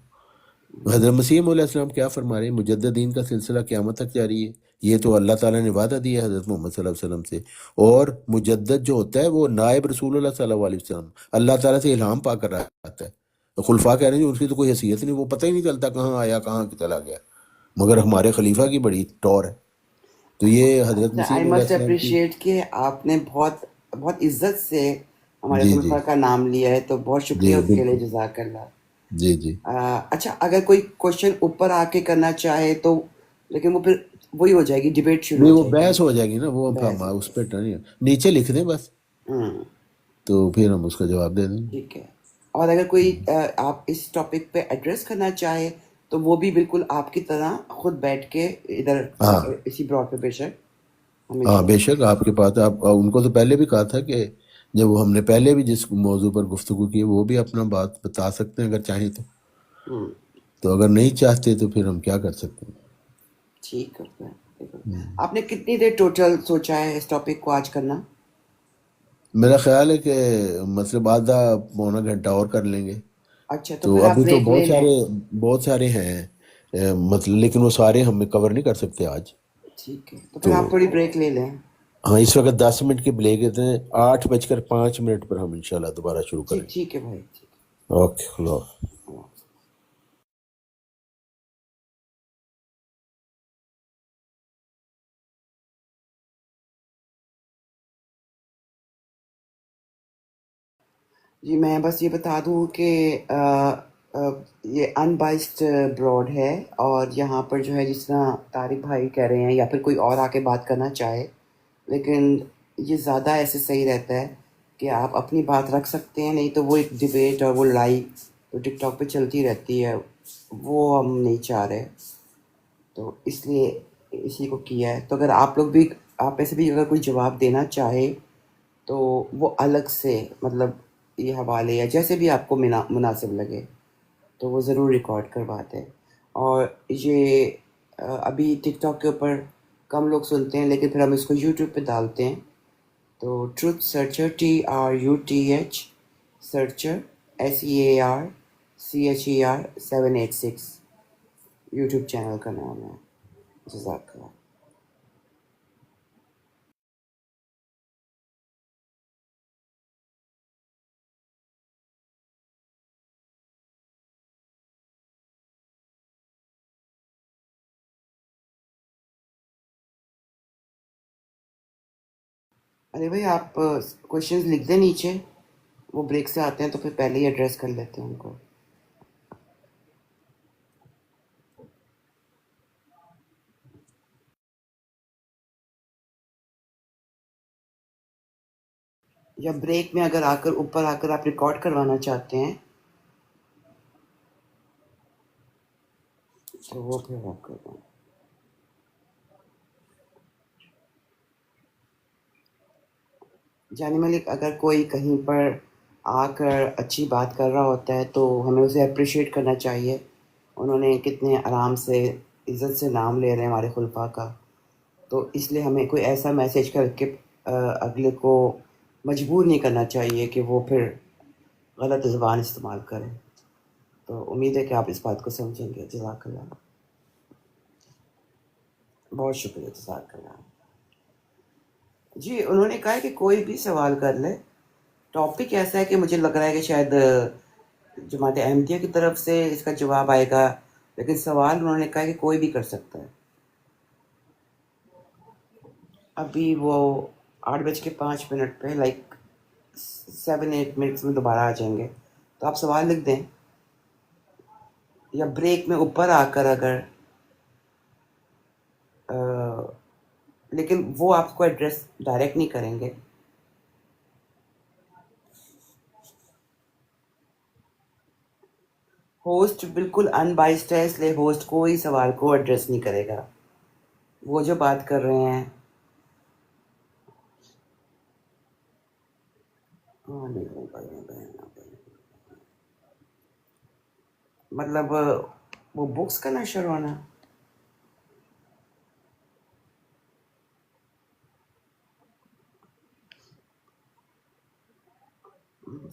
حضرت مسیح علیہ السلام کیا فرما رہے ہیں؟ مجددین کا سلسلہ قیامت تک جاری ہے. یہ تو اللہ تعالیٰ نے وعدہ دیا ہے حضرت محمد صلی اللہ علیہ وسلم سے. اور مجدد جو ہوتا ہے وہ نائب رسول اللہ صلی اللہ علیہ وسلم، اللہ تعالیٰ سے الہام پا کر آتا ہے. خلفاء کہہ رہے ہیں ان کی تو کوئی حیثیت نہیں، وہ پتہ ہی نہیں چلتا کہاں آیا کہاں چلا گیا، مگر ہمارے خلیفہ کی بڑی ٹور ہے. تو یہ حضرت آئی مسیح علیہ مسٹ السلام کی. اپریشیٹ کہ آپ نے بہت بہت عزت سے ہمارے جی جی خلفاء کا نام لیا ہے، تو بہت جی شکریہ اس کے لیے، بالکل. جزاک اللہ. جی جی اچھا، اگر کوئی کوشچن اوپر آ کے کرنا چاہے تو، لیکن وہ پھر وہی ہو جائے گی، ڈبیٹ شروع نہیں، ہو وہ جائے گی. بحث ہو جائے گی نا، وہ بحث ہو اس جائے پہ نہیں، نیچے لکھ دیں بس، گی. تو پھر ہم اس کا جواب دے دیں گے. ٹھیک ہے. اور اگر کوئی آپ اس ٹاپک پہ ایڈریس کرنا چاہے تو وہ بھی بالکل آپ کی طرح خود بیٹھ کے ادھر ہاں اسی براڈ پہ بے شک ہمیں ہاں بے جواب. شک آپ کے پاس. آپ ان کو تو پہلے بھی کہا تھا کہ جب ہم نے پہلے بھی جس موضوع پر گفتگو کی وہ بھی اپنا بات بتا سکتے ہیں اگر چاہیں تو. ہوں، تو اگر نہیں چاہتے تو پھر ہم کیا کر سکتے ہیں. ٹھیک ہے. آپ نے کتنی دیر ٹوٹل سوچا ہے اس ٹاپک کو آج کرنا؟ میرا خیال ہے کہ مطلب آدھا پونا گھنٹہ اور کر لیں گے. اچھا، تو تو پھر آپ ابھی تو بریک لے لیں. بہت سارے ہیں مطلب، لیکن وہ سارے ہم کور نہیں کر سکتے آج. ٹھیک ہے، تو پھر تو آپ تھوڑی بریک لے لیں. ہاں اس وقت 10 منٹ کی بریک دیتے ہیں، 8:05 پر ہم انشاءاللہ دوبارہ شروع کریں گے. ٹھیک ہے بھائی، ٹھیک اوکے، خدا حافظ. ہے. جی میں بس یہ بتا دوں کہ یہ ان بائسڈ براڈ ہے، اور یہاں پر جو ہے جس طرح طارق بھائی کہہ رہے ہیں یا پھر کوئی اور آ کے بات کرنا چاہے، لیکن یہ زیادہ ایسے صحیح رہتا ہے کہ آپ اپنی بات رکھ سکتے ہیں، نہیں تو وہ ایک ڈبیٹ اور وہ لڑائی جو ٹک ٹاک پہ چلتی رہتی ہے وہ ہم نہیں چاہ رہے. تو اس لیے اسی کو کیا ہے. تو اگر آپ لوگ بھی، آپ میں سے بھی اگر کوئی جواب دینا چاہے تو وہ الگ سے، مطلب یہ حوالے یا جیسے بھی آپ کو مناسب لگے تو وہ ضرور ریکارڈ کروا دیں. اور یہ ابھی ٹک ٹاک کے اوپر کم لوگ سنتے ہیں، لیکن پھر ہم اس کو یوٹیوب پہ ڈالتے ہیں. تو truth searcher TRUTH searcher SEARCHER 786 YouTube channel کا نام ہے. جزاک اللہ. ارے بھائی آپ کوشچنز لکھ دیں نیچے، وہ بریک سے آتے ہیں تو پھر پہلے ہی ایڈریس کر لیتے ہیں ان کو. یا بریک میں اگر آ کر اوپر آ کر آپ ریکارڈ کروانا چاہتے ہیں تو وہ پھر آپ کر دیں. جانی ملک، اگر کوئی کہیں پر آ کر اچھی بات کر رہا ہوتا ہے تو ہمیں اسے اپریشیٹ کرنا چاہیے. انہوں نے کتنے آرام سے عزت سے نام لے رہے ہیں ہمارے خلفاء کا، تو اس لیے ہمیں کوئی ایسا میسج کر کے اگلے کو مجبور نہیں کرنا چاہیے کہ وہ پھر غلط زبان استعمال کریں. تو امید ہے کہ آپ اس بات کو سمجھیں گے. جزاک اللہ، بہت شکریہ. جزاک اللہ. جی انہوں نے کہا کہ کوئی بھی سوال کر لے. ٹاپک ایسا ہے کہ مجھے لگ رہا ہے کہ شاید جماعت احمدیہ کی طرف سے اس کا جواب آئے گا، لیکن سوال انہوں نے کہا کہ کوئی بھی کر سکتا ہے. ابھی وہ 8:05 پہ لائک 7-8 منٹس میں دوبارہ آ جائیں گے. تو آپ سوال لکھ دیں، یا بریک میں اوپر آ کر اگر لیکن وہ آپ کو ایڈریس ڈائریکٹ نہیں کریں گے. ہوسٹ بالکل ان بائسڈ ہے، اس لیے ہوسٹ کوئی سوال کو ایڈریس نہیں کرے گا. وہ جو بات کر رہے ہیں مطلب وہ بکس کا نشر ہونا.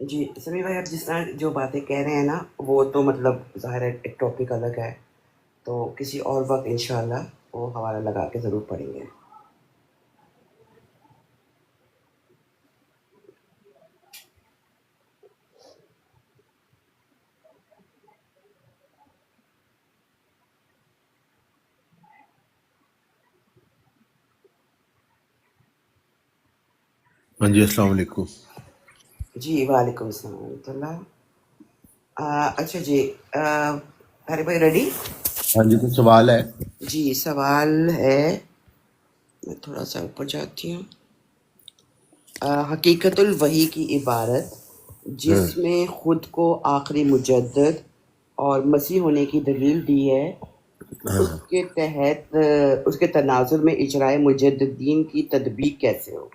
جی سمی بھائی، آپ جس طرح جو باتیں کہہ رہے ہیں نا، وہ تو مطلب ظاہر ہے ایک ٹاپک الگ ہے، تو کسی اور وقت انشاءاللہ وہ حوالہ لگا کے ضرور پڑھیں گے۔ ہاں جی، السلام علیکم۔ جی وعلیکم السلام ورحمۃ اللہ۔ اچھا جی، طارق بھائی ریڈی؟ ہاں جی، کوئی سوال ہے؟ جی سوال ہے، میں تھوڑا سا اوپر جاتی ہوں۔ حقیقت الوحی کی عبارت جس ہاں میں خود کو آخری مجدد اور مسیح ہونے کی دلیل دی ہے، اس ہاں، کے تحت اس کے تناظر میں اجرائے مجددین کی تطبیق کیسے ہو؟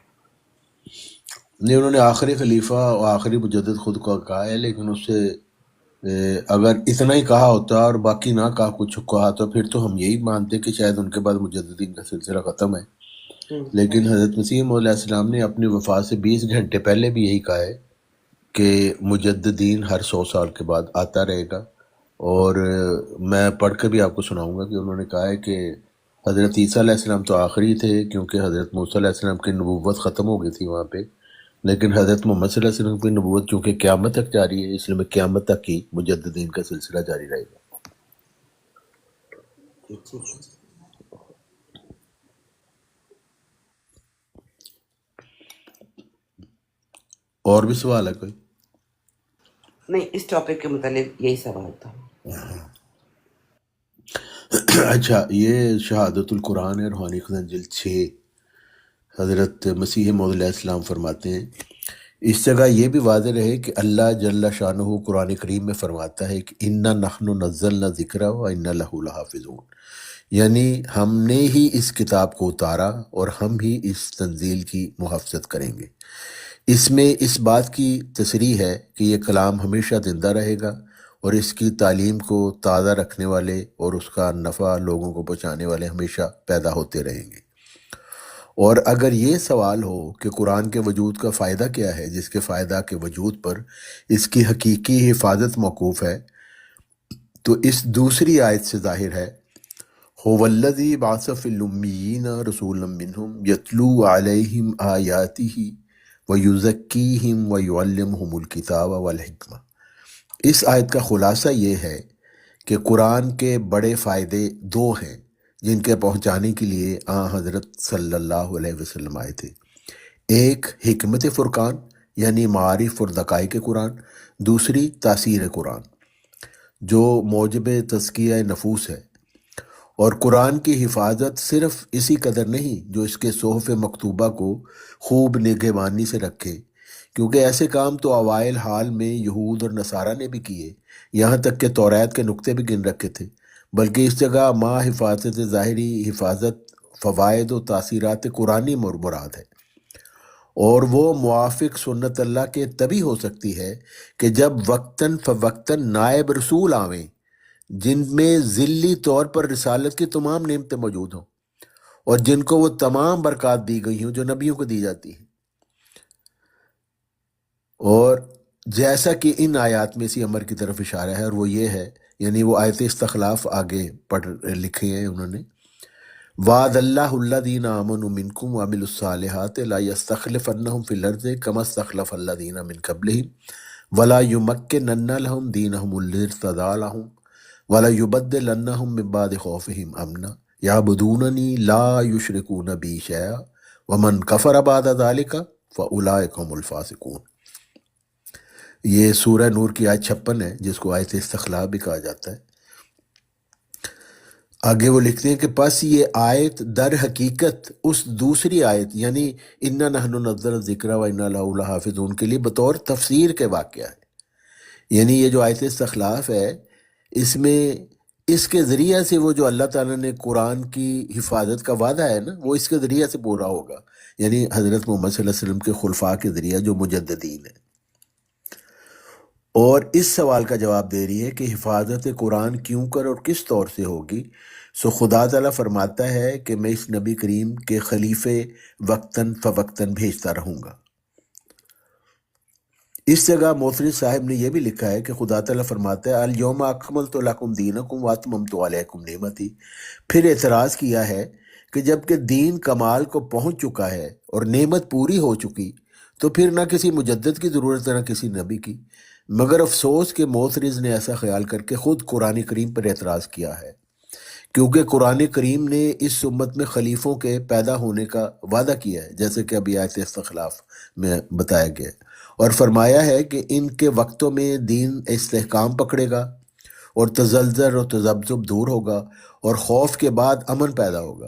نہیں، انہوں نے آخری خلیفہ اور آخری مجدد خود کو کہا ہے، لیکن اس سے اگر اتنا ہی کہا ہوتا اور باقی نہ کہا کچھ کہا تو پھر تو ہم یہی مانتے کہ شاید ان کے بعد مجددین کا سلسلہ ختم ہے۔ لیکن حضرت مسیح موعود علیہ السلام نے اپنی وفات سے 20 گھنٹے پہلے بھی یہی کہا ہے کہ مجددین ہر 100 سال کے بعد آتا رہے گا۔ اور میں پڑھ کے بھی آپ کو سناؤں گا کہ انہوں نے کہا ہے کہ حضرت عیسیٰ علیہ السلام تو آخری تھے، کیونکہ حضرت موسیٰ علیہ السلام کی نبوت ختم ہو گئی تھی وہاں پہ، لیکن حضرت محمد صلی اللہ علیہ وسلم کی نبوت چونکہ قیامت تک جاری ہے، اس لیے میں قیامت تک ہی مجددین کا سلسلہ جاری رہے گا۔ ٹھیک ہے جی۔ اور بھی سوال ہے کوئی؟ نہیں، اس ٹاپک کے متعلق یہی سوال تھا۔ اچھا، یہ شہادت القرآن ہے، روحانی خزان جلد 6، حضرت مسیح موعود علیہ السلام فرماتے ہیں، اس جگہ یہ بھی واضح رہے کہ اللہ جل شانہ قرآن کریم میں فرماتا ہے کہ انا نحن نزلنا ذکر و انا لہ لحافظون، یعنی ہم نے ہی اس کتاب کو اتارا اور ہم ہی اس تنزیل کی محافظت کریں گے۔ اس میں اس بات کی تصریح ہے کہ یہ کلام ہمیشہ زندہ رہے گا اور اس کی تعلیم کو تازہ رکھنے والے اور اس کا نفع لوگوں کو پہنچانے والے ہمیشہ پیدا ہوتے رہیں گے۔ اور اگر یہ سوال ہو کہ قرآن کے وجود کا فائدہ کیا ہے، جس کے فائدہ کے وجود پر اس کی حقیقی حفاظت موقوف ہے، تو اس دوسری آیت سے ظاہر ہے، هو الذی بعث فی الامیین رسولا منہم یتلو علیہم آیاتہ ویزکیہم ویعلمہم الکتاب والحکمہ۔ اس آیت کا خلاصہ یہ ہے کہ قرآن کے بڑے فائدے دو ہیں جن کے پہنچانے کے لیے حضرت صلی اللہ علیہ وسلم آئے تھے۔ ایک حکمت فرقان یعنی معارف اور دقائق قرآن، دوسری تاثیر قرآن جو موجب تزکیہ نفوس ہے۔ اور قرآن کی حفاظت صرف اسی قدر نہیں جو اس کے صحف مکتوبہ کو خوب نگہبانی سے رکھے، کیونکہ ایسے کام تو اوائل حال میں یہود اور نصارہ نے بھی کیے، یہاں تک کہ توریت کے نقطے بھی گن رکھے تھے، بلکہ اس جگہ ما حفاظت ظاہری حفاظت فوائد و تاثیرات قرآنی مراد ہے، اور وہ موافق سنت اللہ کے تبھی ہو سکتی ہے کہ جب وقتاً فوقتاً نائب رسول آویں جن میں ذلی طور پر رسالت کی تمام نعمتیں موجود ہوں اور جن کو وہ تمام برکات دی گئی ہوں جو نبیوں کو دی جاتی ہیں۔ اور جیسا کہ ان آیات میں اسی امر کی طرف اشارہ ہے، اور وہ یہ ہے، یعنی وہ آیت استخلاف آگے پڑھ لکھے ہیں انہوں نے، وعد اللہ الذین آمنوا منکم وعملوا الصالحات لا یستخلفنہم فی الارض کما استخلف الذین من قبلہم ولا یمکنن لہم دینہم الذی ارتضی لہم وَلَيُبَدِّلَنَّهُم مِّن بَعْدِ خَوْفِهِمْ أَمْنًا يَعْبُدُونَنِي لَا يُشْرِكُونَ بِي شَيْئًا وَمَن كَفَرَ بَعْدَ ذَلِكَ فَأُولَٰئِكَ هُمُ الْفَاسِقُونَ۔ یہ سورہ نور کی آیت 56 ہے، جس کو آیت استخلاف بھی کہا جاتا ہے۔ آگے وہ لکھتے ہیں کہ پس یہ آیت در حقیقت اس دوسری آیت یعنی اِنَّا نَحْنُ نَزَّلْنَا الذِّکْرَ وَإِنَّا لَهُ لَحَافِظُونَ کے لیے بطور تفسیر کے واقعہ ہے۔ یعنی یہ جو آیت استخلاف ہے، اس میں اس کے ذریعہ سے وہ جو اللہ تعالیٰ نے قرآن کی حفاظت کا وعدہ ہے نا، وہ اس کے ذریعہ سے پورا ہوگا، یعنی حضرت محمد صلی اللہ علیہ وسلم کے خلفاء کے ذریعہ جو مجددین ہیں۔ اور اس سوال کا جواب دے رہی ہے کہ حفاظت قرآن کیوں کر اور کس طور سے ہوگی، سو خدا تعالیٰ فرماتا ہے کہ میں اس نبی کریم کے خلیفے وقتاً فوقتاً بھیجتا رہوں گا۔ اس جگہ موصلی صاحب نے یہ بھی لکھا ہے کہ خدا تعالیٰ فرماتا ہے الیوم اکملت لکم دینکم واتممت علیکم نعمتی، پھر اعتراض کیا ہے کہ جب کہ دین کمال کو پہنچ چکا ہے اور نعمت پوری ہو چکی تو پھر نہ کسی مجدد کی ضرورت ہے نہ کسی نبی کی، مگر افسوس کہ موصرز نے ایسا خیال کر کے خود قرآن کریم پر اعتراض کیا ہے، کیونکہ قرآن کریم نے اس امت میں خلیفوں کے پیدا ہونے کا وعدہ کیا ہے، جیسے کہ ابھی آیت استخلاف میں بتایا گیا ہے، اور فرمایا ہے کہ ان کے وقتوں میں دین استحکام پکڑے گا اور تزلزل اور تذبذب دور ہوگا اور خوف کے بعد امن پیدا ہوگا۔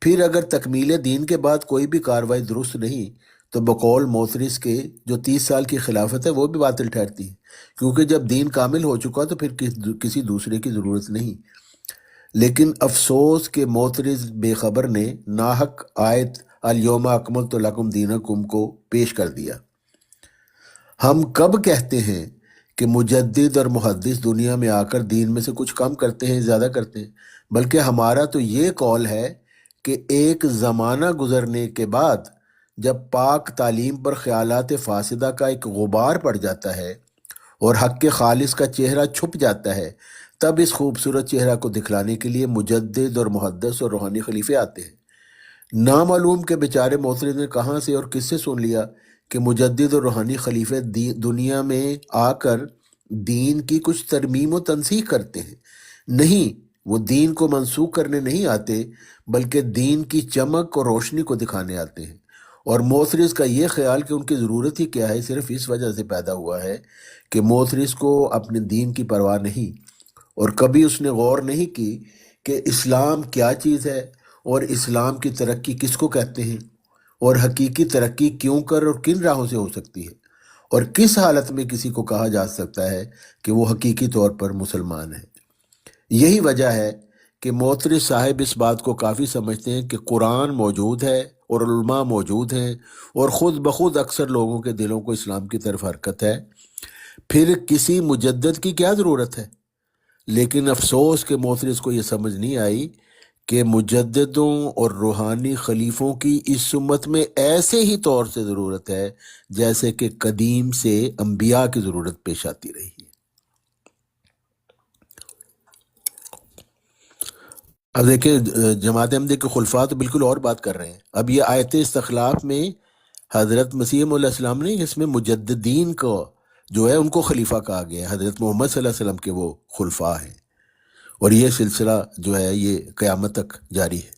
پھر اگر تکمیل دین کے بعد کوئی بھی کاروائی درست نہیں تو بقول موثرس کے جو 30 سال کی خلافت ہے وہ بھی باطل ٹھہرتی ہے، کیونکہ جب دین کامل ہو چکا تو پھر کسی دوسرے کی ضرورت نہیں۔ لیکن افسوس کہ معترض بے خبر نے ناحق آیت الیوم اکملت لکم دینکم کو پیش کر دیا۔ ہم کب کہتے ہیں کہ مجدد اور محدث دنیا میں آ کر دین میں سے کچھ کم کرتے ہیں زیادہ کرتے ہیں، بلکہ ہمارا تو یہ قول ہے کہ ایک زمانہ گزرنے کے بعد جب پاک تعلیم پر خیالات فاسدہ کا ایک غبار پڑ جاتا ہے اور حق کے خالص کا چہرہ چھپ جاتا ہے، تب اس خوبصورت چہرہ کو دکھلانے کے لیے مجدد اور محدث اور روحانی خلیفے آتے ہیں۔ نامعلوم کے بیچارے معترض نے کہاں سے اور کس سے سن لیا کہ مجدد اور روحانی خلیفے دنیا میں آ کر دین کی کچھ ترمیم و تنسیخ کرتے ہیں۔ نہیں، وہ دین کو منسوخ کرنے نہیں آتے بلکہ دین کی چمک اور روشنی کو دکھانے آتے ہیں، اور معترض کا یہ خیال کہ ان کی ضرورت ہی کیا ہے صرف اس وجہ سے پیدا ہوا ہے کہ معترض کو اپنے دین کی پرواہ نہیں، اور کبھی اس نے غور نہیں کی کہ اسلام کیا چیز ہے اور اسلام کی ترقی کس کو کہتے ہیں، اور حقیقی ترقی کیوں کر اور کن راہوں سے ہو سکتی ہے، اور کس حالت میں کسی کو کہا جا سکتا ہے کہ وہ حقیقی طور پر مسلمان ہے۔ یہی وجہ ہے کہ معترض صاحب اس بات کو کافی سمجھتے ہیں کہ قرآن موجود ہے اور علماء موجود ہیں اور خود بخود اکثر لوگوں کے دلوں کو اسلام کی طرف حرکت ہے، پھر کسی مجدد کی کیا ضرورت ہے۔ لیکن افسوس کہ معترض کو یہ سمجھ نہیں آئی کہ مجددوں اور روحانی خلیفوں کی اس امت میں ایسے ہی طور سے ضرورت ہے جیسے کہ قدیم سے انبیاء کی ضرورت پیش آتی رہی ہے۔ اب دیکھیں جماعت احمدیہ کے خلفاء تو بالکل اور بات کر رہے ہیں۔ اب یہ آیت استخلاف میں حضرت مسیح علیہ السلام نے اس میں مجددین کو جو ہے ان کو خلیفہ کہا گیا ہے، حضرت محمد صلی اللہ علیہ وسلم کے وہ خلفاء ہیں، اور یہ سلسلہ جو ہے یہ قیامت تک جاری ہے۔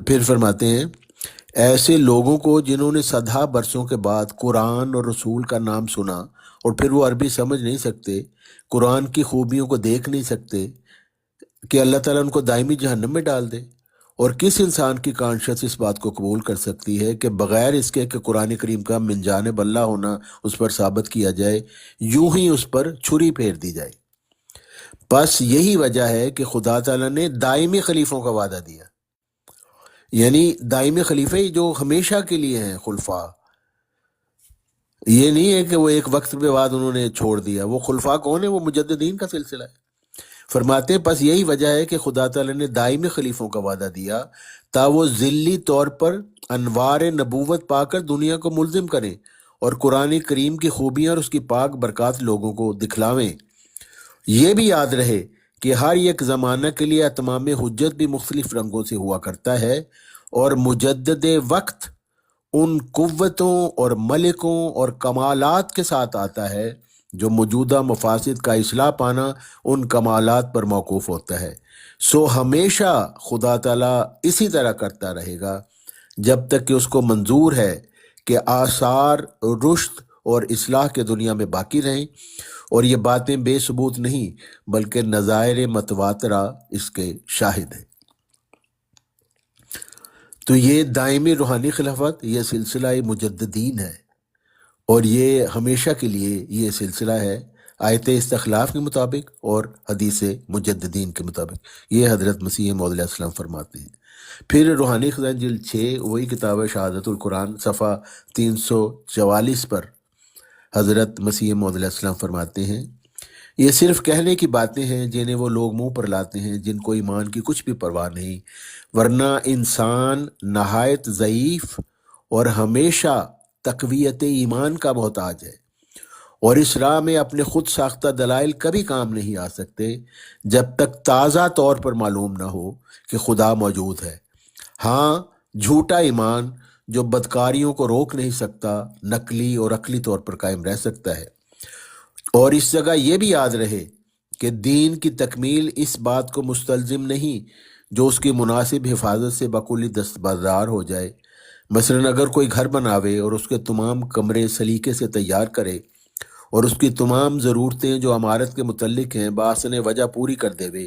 پھر فرماتے ہیں ایسے لوگوں کو جنہوں نے صدہ برسوں کے بعد قرآن اور رسول کا نام سنا اور پھر وہ عربی سمجھ نہیں سکتے، قرآن کی خوبیوں کو دیکھ نہیں سکتے، کہ اللہ تعالیٰ ان کو دائمی جہنم میں ڈال دے۔ اور کس انسان کی کانشس اس بات کو قبول کر سکتی ہے کہ بغیر اس کے کہ قرآن کریم کا من جانب اللہ ہونا اس پر ثابت کیا جائے، یوں ہی اس پر چھری پھیر دی جائے۔ بس یہی وجہ ہے کہ خدا تعالیٰ نے دائمی خلیفوں کا وعدہ دیا، یعنی دائمی خلیفے جو ہمیشہ کے لیے ہیں خلفاء، یہ نہیں ہے کہ وہ ایک وقت کے بعد انہوں نے چھوڑ دیا۔ وہ خلفاء کون ہیں؟ وہ مجددین کا سلسلہ ہے۔ فرماتے ہیں پس یہی وجہ ہے کہ خدا تعالیٰ نے دائمی خلیفوں کا وعدہ دیا تا وہ ذلی طور پر انوار نبوت پا کر دنیا کو ملزم کریں اور قرآن کریم کی خوبیاں اور اس کی پاک برکات لوگوں کو دکھلاویں۔ یہ بھی یاد رہے کہ ہر ایک زمانہ کے لیے اتمام حجت بھی مختلف رنگوں سے ہوا کرتا ہے، اور مجدد وقت ان قوتوں اور ملکوں اور کمالات کے ساتھ آتا ہے جو موجودہ مفاسد کا اصلاح پانا ان کمالات پر موقوف ہوتا ہے۔ سو ہمیشہ خدا تعالیٰ اسی طرح کرتا رہے گا جب تک کہ اس کو منظور ہے کہ آثار رشد اور اصلاح کے دنیا میں باقی رہیں، اور یہ باتیں بے ثبوت نہیں بلکہ نظائر متواترہ اس کے شاہد ہیں۔ تو یہ دائمی روحانی خلافت یہ سلسلہ مجددین ہے، اور یہ ہمیشہ کے لیے یہ سلسلہ ہے آیت استخلاف کے مطابق اور حدیث مجددین کے مطابق۔ یہ حضرت مسیح موعود علیہ السلام فرماتے ہیں۔ پھر روحانی خزائن جلد 6 وہی کتاب ہے شہادت القرآن صفحہ 344 پر حضرت مسیح موعود علیہ السلام فرماتے ہیں یہ صرف کہنے کی باتیں ہیں جنہیں وہ لوگ منہ پر لاتے ہیں، جن کو ایمان کی کچھ بھی پرواہ نہیں، ورنہ انسان نہایت ضعیف اور ہمیشہ تقویت ایمان کا محتاج ہے، اور اس راہ میں اپنے خود ساختہ دلائل کبھی کام نہیں آ سکتے جب تک تازہ طور پر معلوم نہ ہو کہ خدا موجود ہے۔ ہاں، جھوٹا ایمان جو بدکاریوں کو روک نہیں سکتا، نقلی اور عقلی طور پر قائم رہ سکتا ہے۔ اور اس جگہ یہ بھی یاد رہے کہ دین کی تکمیل اس بات کو مستلزم نہیں جو اس کی مناسب حفاظت سے بکلی دستبردار ہو جائے۔ مثلا اگر کوئی گھر بناوے اور اس کے تمام کمرے سلیقے سے تیار کرے اور اس کی تمام ضرورتیں جو عمارت کے متعلق ہیں بآسن وجہ پوری کر دے،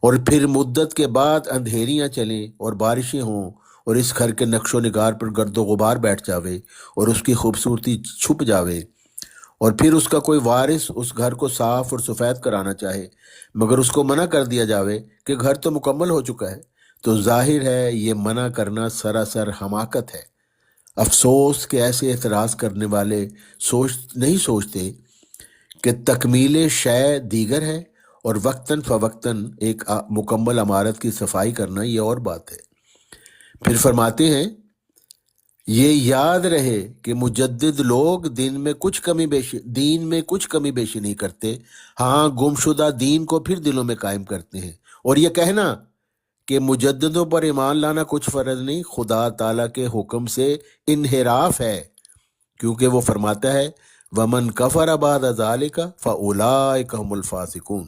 اور پھر مدت کے بعد اندھیریاں چلیں اور بارشیں ہوں اور اس گھر کے نقش و نگار پر گرد و غبار بیٹھ جاوے اور اس کی خوبصورتی چھپ جاوے، اور پھر اس کا کوئی وارث اس گھر کو صاف اور سفید کرانا چاہے مگر اس کو منع کر دیا جاوے کہ گھر تو مکمل ہو چکا ہے، تو ظاہر ہے یہ منع کرنا سراسر حماقت ہے۔ افسوس کہ ایسے اعتراض کرنے والے نہیں سوچتے کہ تکمیل شے دیگر ہے اور وقتاً فوقتاً ایک مکمل عمارت کی صفائی کرنا یہ اور بات ہے۔ پھر فرماتے ہیں یہ یاد رہے کہ مجدد لوگ دین میں کچھ کمی بیشی نہیں کرتے، ہاں گمشدہ دین کو پھر دلوں میں قائم کرتے ہیں۔ اور یہ کہنا کہ مجددوں پر ایمان لانا کچھ فرض نہیں، خدا تعالیٰ کے حکم سے انحراف ہے، کیونکہ وہ فرماتا ہے وَمَنْ كَفَرَ بَعْدَ ذَلِكَ فَأُولَٰئِكَ هُمُ الْفَاسِقُونَ،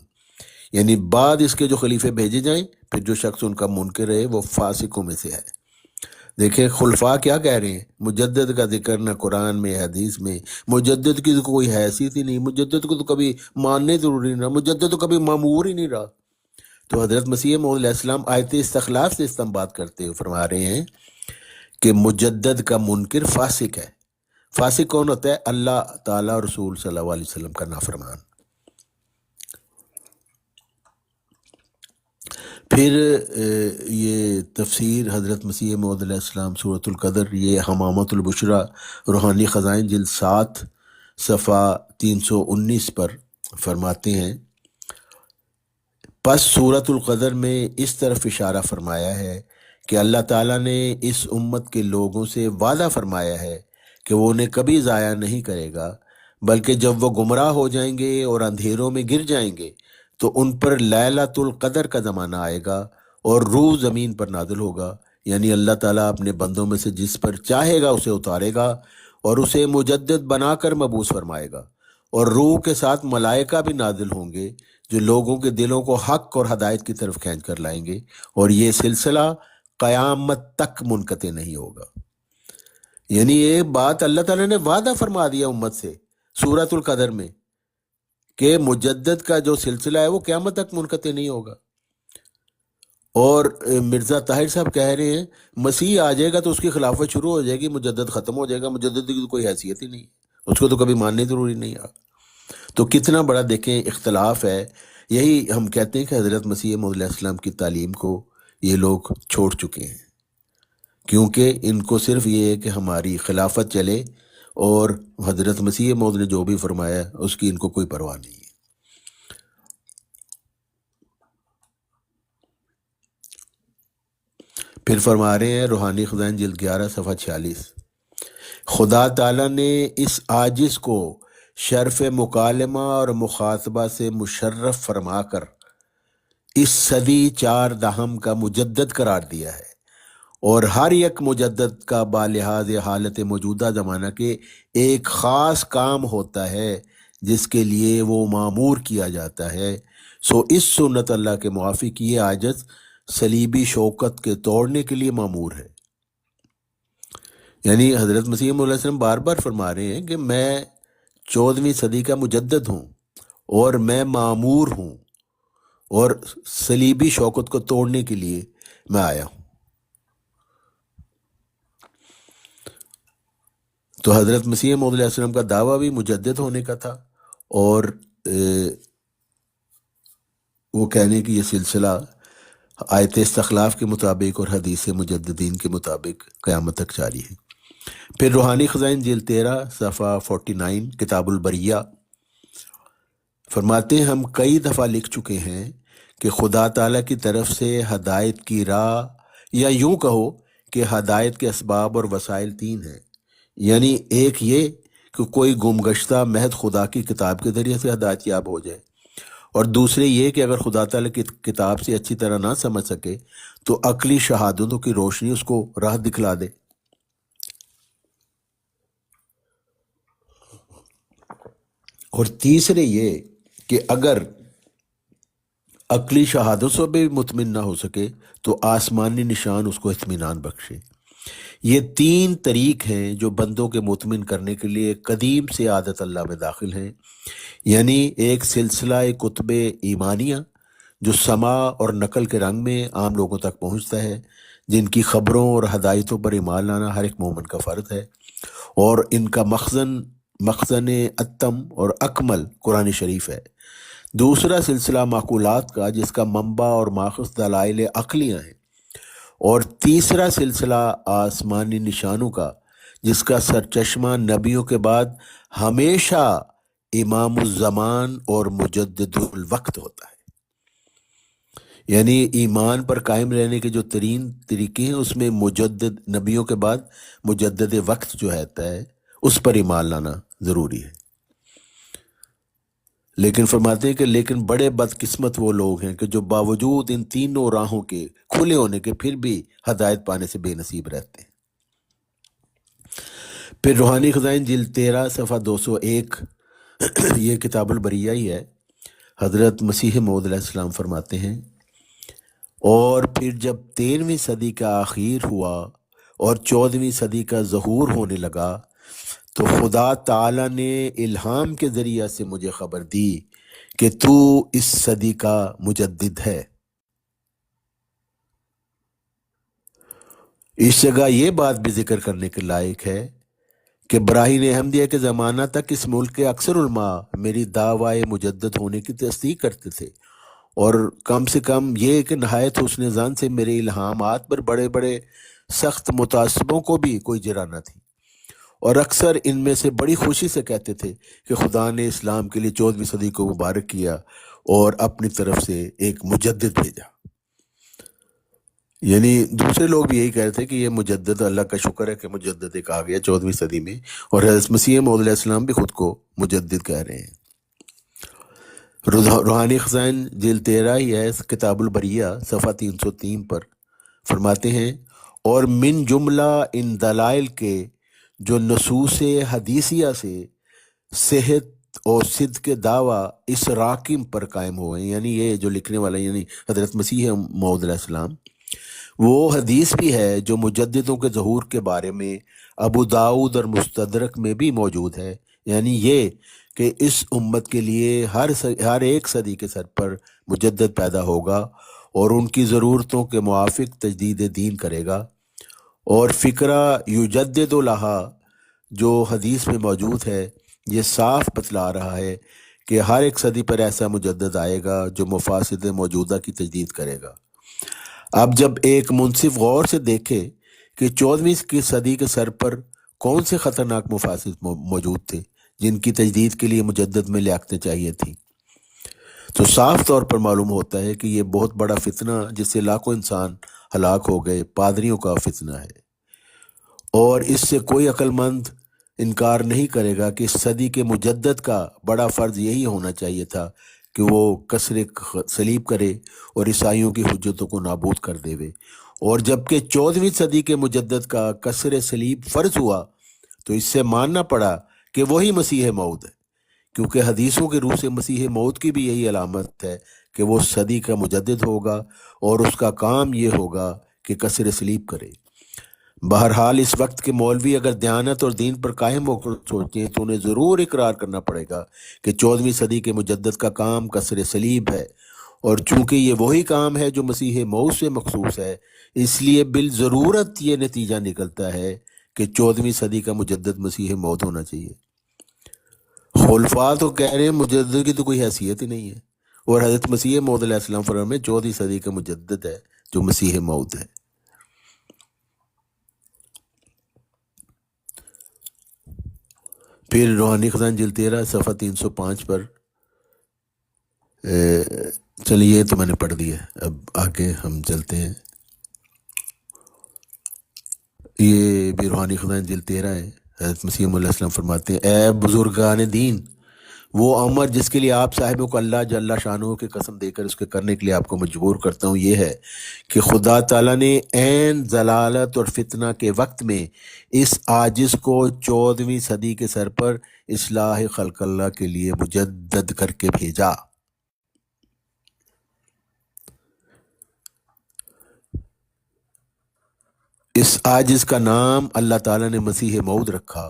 یعنی بعد اس کے جو خلیفے بھیجے جائیں پھر جو شخص ان کا منکر رہے وہ فاسقوں میں سے ہے۔ دیکھیں خلفاء کیا کہہ رہے ہیں، مجدد کا ذکر نہ قرآن میں حدیث میں، مجدد کی تو کوئی حیثیت ہی نہیں، مجدد کو تو کبھی ماننے ضروری نہیں رہا، مجدد تو کبھی معمور ہی نہیں رہا۔ تو حضرت مسیح موعود علیہ السلام آیت استخلاف سے استنباط کرتے ہوئے فرما رہے ہیں کہ مجدد کا منکر فاسق ہے۔ فاسق کون ہوتا ہے؟ اللہ تعالیٰ اور رسول صلی اللہ علیہ وسلم کا نافرمان۔ پھر یہ تفسیر حضرت مسیح موعود علیہ السلام سورۃ القدر، یہ حمامۃ البشریٰ روحانی خزائن جلد 7 صفحہ 319 پر فرماتے ہیں پس سورۃ القدر میں اس طرف اشارہ فرمایا ہے کہ اللہ تعالیٰ نے اس امت کے لوگوں سے وعدہ فرمایا ہے کہ وہ انہیں کبھی ضائع نہیں کرے گا، بلکہ جب وہ گمراہ ہو جائیں گے اور اندھیروں میں گر جائیں گے تو ان پر لیلۃ القدر کا زمانہ آئے گا اور روح زمین پر نازل ہوگا، یعنی اللہ تعالیٰ اپنے بندوں میں سے جس پر چاہے گا اسے اتارے گا اور اسے مجدد بنا کر مبعوث فرمائے گا، اور روح کے ساتھ ملائکہ بھی نازل ہوں گے جو لوگوں کے دلوں کو حق اور ہدایت کی طرف کھینچ کر لائیں گے، اور یہ سلسلہ قیامت تک منقطع نہیں ہوگا۔ یعنی یہ بات اللہ تعالیٰ نے وعدہ فرما دیا امت سے سورۃ القدر میں کہ مجدد کا جو سلسلہ ہے وہ قیامت تک منقطع نہیں ہوگا۔ اور مرزا طاہر صاحب کہہ رہے ہیں مسیح آ جائے گا تو اس کی خلافت شروع ہو جائے گی، مجدد ختم ہو جائے گا، مجدد کی تو کوئی حیثیت ہی نہیں، اس کو تو کبھی ماننے ضروری نہیں آ۔ تو کتنا بڑا دیکھیں اختلاف ہے۔ یہی ہم کہتے ہیں کہ حضرت مسیح موعود علیہ السلام کی تعلیم کو یہ لوگ چھوڑ چکے ہیں، کیونکہ ان کو صرف یہ ہے کہ ہماری خلافت چلے، اور حضرت مسیح موعود نے جو بھی فرمایا اس کی ان کو کوئی پرواہ نہیں ہے۔ پھر فرما رہے ہیں روحانی خزائن جلد 11 صفحہ 46، خدا تعالیٰ نے اس عاجز کو شرف مکالمہ اور مخاطبہ سے مشرف فرما کر اس صدی 4 دہم کا مجدد قرار دیا ہے، اور ہر یک مجدد کا بالحاظ حالت موجودہ زمانہ کے ایک خاص کام ہوتا ہے جس کے لیے وہ معمور کیا جاتا ہے، سو اس سنت اللہ کے موافق یہ عاجز صلیبی شوکت کے توڑنے کے لیے معمور ہے۔ یعنی حضرت مسیح علیہ السلام بار بار فرما رہے ہیں کہ میں 14ویں صدی کا مجدد ہوں اور میں معمور ہوں، اور صلیبی شوکت کو توڑنے کے لیے میں آیا ہوں۔ تو حضرت مسیح موعود علیہ السلام کا دعویٰ بھی مجدد ہونے کا تھا، اور وہ کہنے کی یہ سلسلہ آیت استخلاف کے مطابق اور حدیث مجددین کے مطابق قیامت تک جاری ہے۔ پھر روحانی خزائن جلد 13 صفحہ 49 کتاب البریہ، فرماتے ہیں ہم کئی دفعہ لکھ چکے ہیں کہ خدا تعالیٰ کی طرف سے ہدایت کی راہ، یا یوں کہو کہ ہدایت کے اسباب اور وسائل تین ہیں۔ یعنی ایک یہ کہ کوئی گمگشتہ محض خدا کی کتاب کے ذریعے سے ہدایت یاب ہو جائے، اور دوسرے یہ کہ اگر خدا تعالیٰ کی کتاب سے اچھی طرح نہ سمجھ سکے تو عقلی شہادتوں کی روشنی اس کو راہ دکھلا دے، اور تیسرے یہ کہ اگر عقلی شہادت سے بھی مطمئن نہ ہو سکے تو آسمانی نشان اس کو اطمینان بخشے۔ یہ تین طریق ہیں جو بندوں کے مطمئن کرنے کے لیے قدیم سے عادت اللہ میں داخل ہیں، یعنی ایک سلسلہ کتب ایمانیہ جو سماع اور نقل کے رنگ میں عام لوگوں تک پہنچتا ہے، جن کی خبروں اور ہدایتوں پر ایمان لانا ہر ایک مومن کا فرض ہے، اور ان کا مخزن اتم اور اکمل قرآن شریف ہے۔ دوسرا سلسلہ معقولات کا جس کا منبع اور ماخذ دلائل عقلیاں ہیں، اور تیسرا سلسلہ آسمانی نشانوں کا جس کا سرچشمہ نبیوں کے بعد ہمیشہ امام الزمان اور مجدد الوقت ہوتا ہے۔ یعنی ایمان پر قائم رہنے کے جو ترین طریقے ہیں اس میں مجدد نبیوں کے بعد مجدد وقت جو رہتا ہے اس پر ایمان لانا ضروری ہے۔ لیکن فرماتے ہیں کہ لیکن بڑے بدقسمت وہ لوگ ہیں کہ جو باوجود ان تینوں راہوں کے کھلے ہونے کے پھر بھی ہدایت پانے سے بے نصیب رہتے ہیں۔ پھر روحانی خزائن جلد 13 صفحہ 201، یہ کتاب البریہ ہی ہے۔ حضرت مسیح موعود علیہ السلام فرماتے ہیں، اور پھر جب 13ویں صدی کا آخیر ہوا اور 14ویں صدی کا ظہور ہونے لگا تو خدا تعالیٰ نے الہام کے ذریعہ سے مجھے خبر دی کہ تو اس صدی کا مجدد ہے۔ اس جگہ یہ بات بھی ذکر کرنے کے لائق ہے کہ براہین احمدیہ کے زمانہ تک اس ملک کے اکثر علماء میری دعوی مجدد ہونے کی تصدیق کرتے تھے، اور کم سے کم یہ کہ نہایت حسن ظن سے میرے الہامات پر بڑے بڑے سخت متعصبوں کو بھی کوئی جرا نہ تھی، اور اکثر ان میں سے بڑی خوشی سے کہتے تھے کہ خدا نے اسلام کے لیے 14ویں صدی کو مبارک کیا اور اپنی طرف سے ایک مجدد بھیجا۔ یعنی دوسرے لوگ بھی یہی کہہ رہے تھے کہ یہ مجدد، اللہ کا شکر ہے کہ مجدد ایک آ گیا 14ویں صدی میں، اور حضرت مسیح موعود علیہ السلام بھی خود کو مجدد کہہ رہے ہیں۔ روحانی خزائن جلد 13 ہی ہے، کتاب البریہ صفحہ 303 پر فرماتے ہیں، اور من جملہ ان دلائل کے جو نصوص حدیثیہ سے صحت اور صدق کے دعویٰ اس راکم پر قائم ہوئے ہیں، یعنی یہ جو لکھنے والا یعنی حضرت مسیح موعود علیہ السلام، وہ حدیث بھی ہے جو مجددوں کے ظہور کے بارے میں ابو داؤد اور مستدرک میں بھی موجود ہے، یعنی یہ کہ اس امت کے لیے ہر ایک صدی کے سر پر مجدد پیدا ہوگا اور ان کی ضرورتوں کے موافق تجدید دین کرے گا، اور فکرہ یجدد لہا جو حدیث میں موجود ہے یہ صاف بتلا رہا ہے کہ ہر ایک صدی پر ایسا مجدد آئے گا جو مفاسد موجودہ کی تجدید کرے گا۔ اب جب ایک منصف غور سے دیکھے کہ 14ویں کی صدی کے سر پر کون سے خطرناک مفاسد موجود تھے جن کی تجدید کے لیے مجدد میں لیاقتیں چاہیے تھی، تو صاف طور پر معلوم ہوتا ہے کہ یہ بہت بڑا فتنہ جس سے لاکھوں انسان ہلاک ہو گئے پادریوں کا فتنہ ہے، اور اس سے کوئی عقل مند انکار نہیں کرے گا کہ اس صدی کے مجدد کا بڑا فرض یہی ہونا چاہیے تھا کہ وہ کسر صلیب کرے اور عیسائیوں کی حجتوں کو نابود کر دے، اور جبکہ 14ویں صدی کے مجدد کا کسر صلیب فرض ہوا تو اس سے ماننا پڑا کہ وہی مسیح موعود ہے، کیونکہ حدیثوں کے روح سے مسیح موعود کی بھی یہی علامت ہے کہ وہ صدی کا مجدد ہوگا اور اس کا کام یہ ہوگا کہ کسر صلیب کرے۔ بہرحال اس وقت کے مولوی اگر دیانت اور دین پر قائم ہو کر سوچیں تو انہیں ضرور اقرار کرنا پڑے گا کہ 14ویں صدی کے مجدد کا کام کسر صلیب ہے، اور چونکہ یہ وہی کام ہے جو مسیح موعود سے مخصوص ہے، اس لیے بالضرورت یہ نتیجہ نکلتا ہے کہ 14ویں صدی کا مجدد مسیح موعود ہونا چاہیے۔ خلفاء تو کہہ رہے ہیں مجدد کی تو کوئی حیثیت ہی نہیں ہے، اور حضرت مسیح موعود علیہ السلام فرماتے ہیں 14ویں صدی کا مجدد ہے جو مسیح موعود ہے۔ پھر روحانی خزان جلد 13 صفحہ 305 پر چلیے یہ تو میں نے پڑھ دیا، اب آگے ہم چلتے ہیں۔ یہ بھی روحانی خزائن جلد 13 ہے۔ حضرت مسیح علیہ السلام فرماتے ہیں، اے بزرگان دین، وہ امر جس کے لیے آپ صاحبوں کو اللہ جل شانہ کی قسم دے کر اس کے کرنے کے لیے آپ کو مجبور کرتا ہوں یہ ہے کہ خدا تعالیٰ نے عین ضلالت اور فتنہ کے وقت میں اس عاجز کو 14ویں صدی کے سر پر اصلاح خلق اللہ کے لیے مجدد کر کے بھیجا۔ اس عاجز کا نام اللہ تعالیٰ نے مسیح موعود رکھا،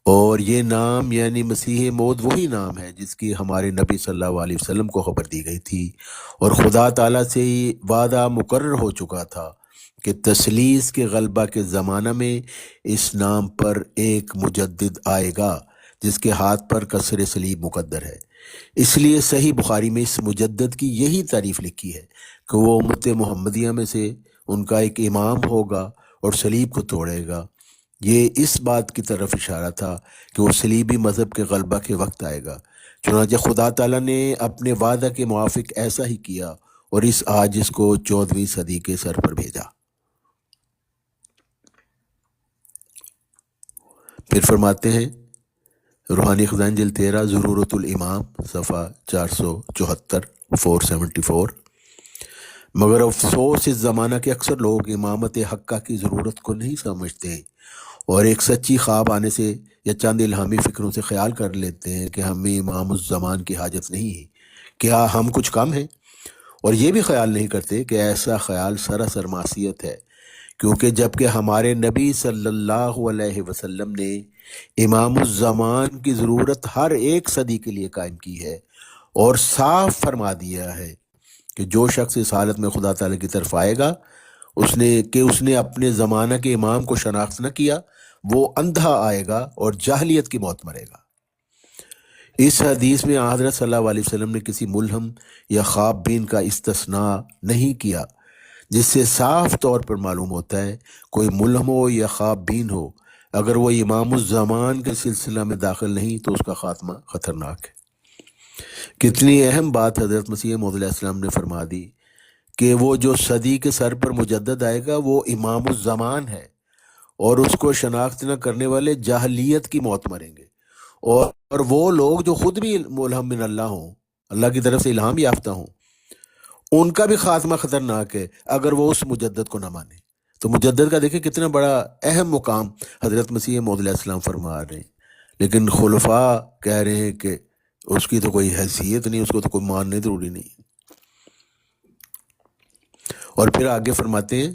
اور یہ نام یعنی مسیح موعود وہی نام ہے جس کی ہمارے نبی صلی اللہ علیہ وسلم کو خبر دی گئی تھی، اور خدا تعالیٰ سے یہ وعدہ مقرر ہو چکا تھا کہ تثلیث کے غلبہ کے زمانہ میں اس نام پر ایک مجدد آئے گا جس کے ہاتھ پر کسر صلیب مقدر ہے۔ اس لیے صحیح بخاری میں اس مجدد کی یہی تعریف لکھی ہے کہ وہ امت محمدیہ میں سے ان کا ایک امام ہوگا اور صلیب کو توڑے گا۔ یہ اس بات کی طرف اشارہ تھا کہ وہ صلیبی مذہب کے غلبہ کے وقت آئے گا۔ چنانچہ خدا تعالیٰ نے اپنے وعدہ کے موافق ایسا ہی کیا اور اس عاجز کو 14ویں صدی کے سر پر بھیجا۔ پھر فرماتے ہیں روحانی خزائن جلد 13 ضرورت الامام صفحہ 474 474، مگر افسوس اس زمانہ کے اکثر لوگ امامت حقہ کی ضرورت کو نہیں سمجھتے اور ایک سچی خواب آنے سے یا چند الہامی فکروں سے خیال کر لیتے ہیں کہ ہمیں امام الزمان کی حاجت نہیں ہے، کیا ہم کچھ کم ہیں؟ اور یہ بھی خیال نہیں کرتے کہ ایسا خیال سراسر معصیت ہے، کیونکہ جبکہ ہمارے نبی صلی اللہ علیہ وسلم نے امام الزمان کی ضرورت ہر ایک صدی کے لیے قائم کی ہے اور صاف فرما دیا ہے کہ جو شخص اس حالت میں خدا تعالیٰ کی طرف آئے گا اس نے اپنے زمانہ کے امام کو شناخت نہ کیا، وہ اندھا آئے گا اور جاہلیت کی موت مرے گا۔ اس حدیث میں حضرت صلی اللہ علیہ وسلم نے کسی ملہم یا خواب بین کا استثناء نہیں کیا، جس سے صاف طور پر معلوم ہوتا ہے کوئی ملہم ہو یا خواب بین ہو، اگر وہ امام الزمان کے سلسلہ میں داخل نہیں تو اس کا خاتمہ خطرناک ہے۔ کتنی اہم بات حضرت مسیح موعود علیہ السلام نے فرما دی کہ وہ جو صدی کے سر پر مجدد آئے گا وہ امام الزمان ہے، اور اس کو شناخت نہ کرنے والے جاہلیت کی موت مریں گے، اور وہ لوگ جو خود بھی ملہم من اللہ ہوں، اللہ کی طرف سے الہام یافتہ ہوں، ان کا بھی خاتمہ خطرناک ہے اگر وہ اس مجدد کو نہ مانے۔ تو مجدد کا دیکھیں کتنا بڑا اہم مقام حضرت مسیح موعود علیہ السلام فرما رہے ہیں، لیکن خلفاء کہہ رہے ہیں کہ اس کی تو کوئی حیثیت نہیں، اس کو تو کوئی ماننے ضروری نہیں۔ اور پھر آگے فرماتے ہیں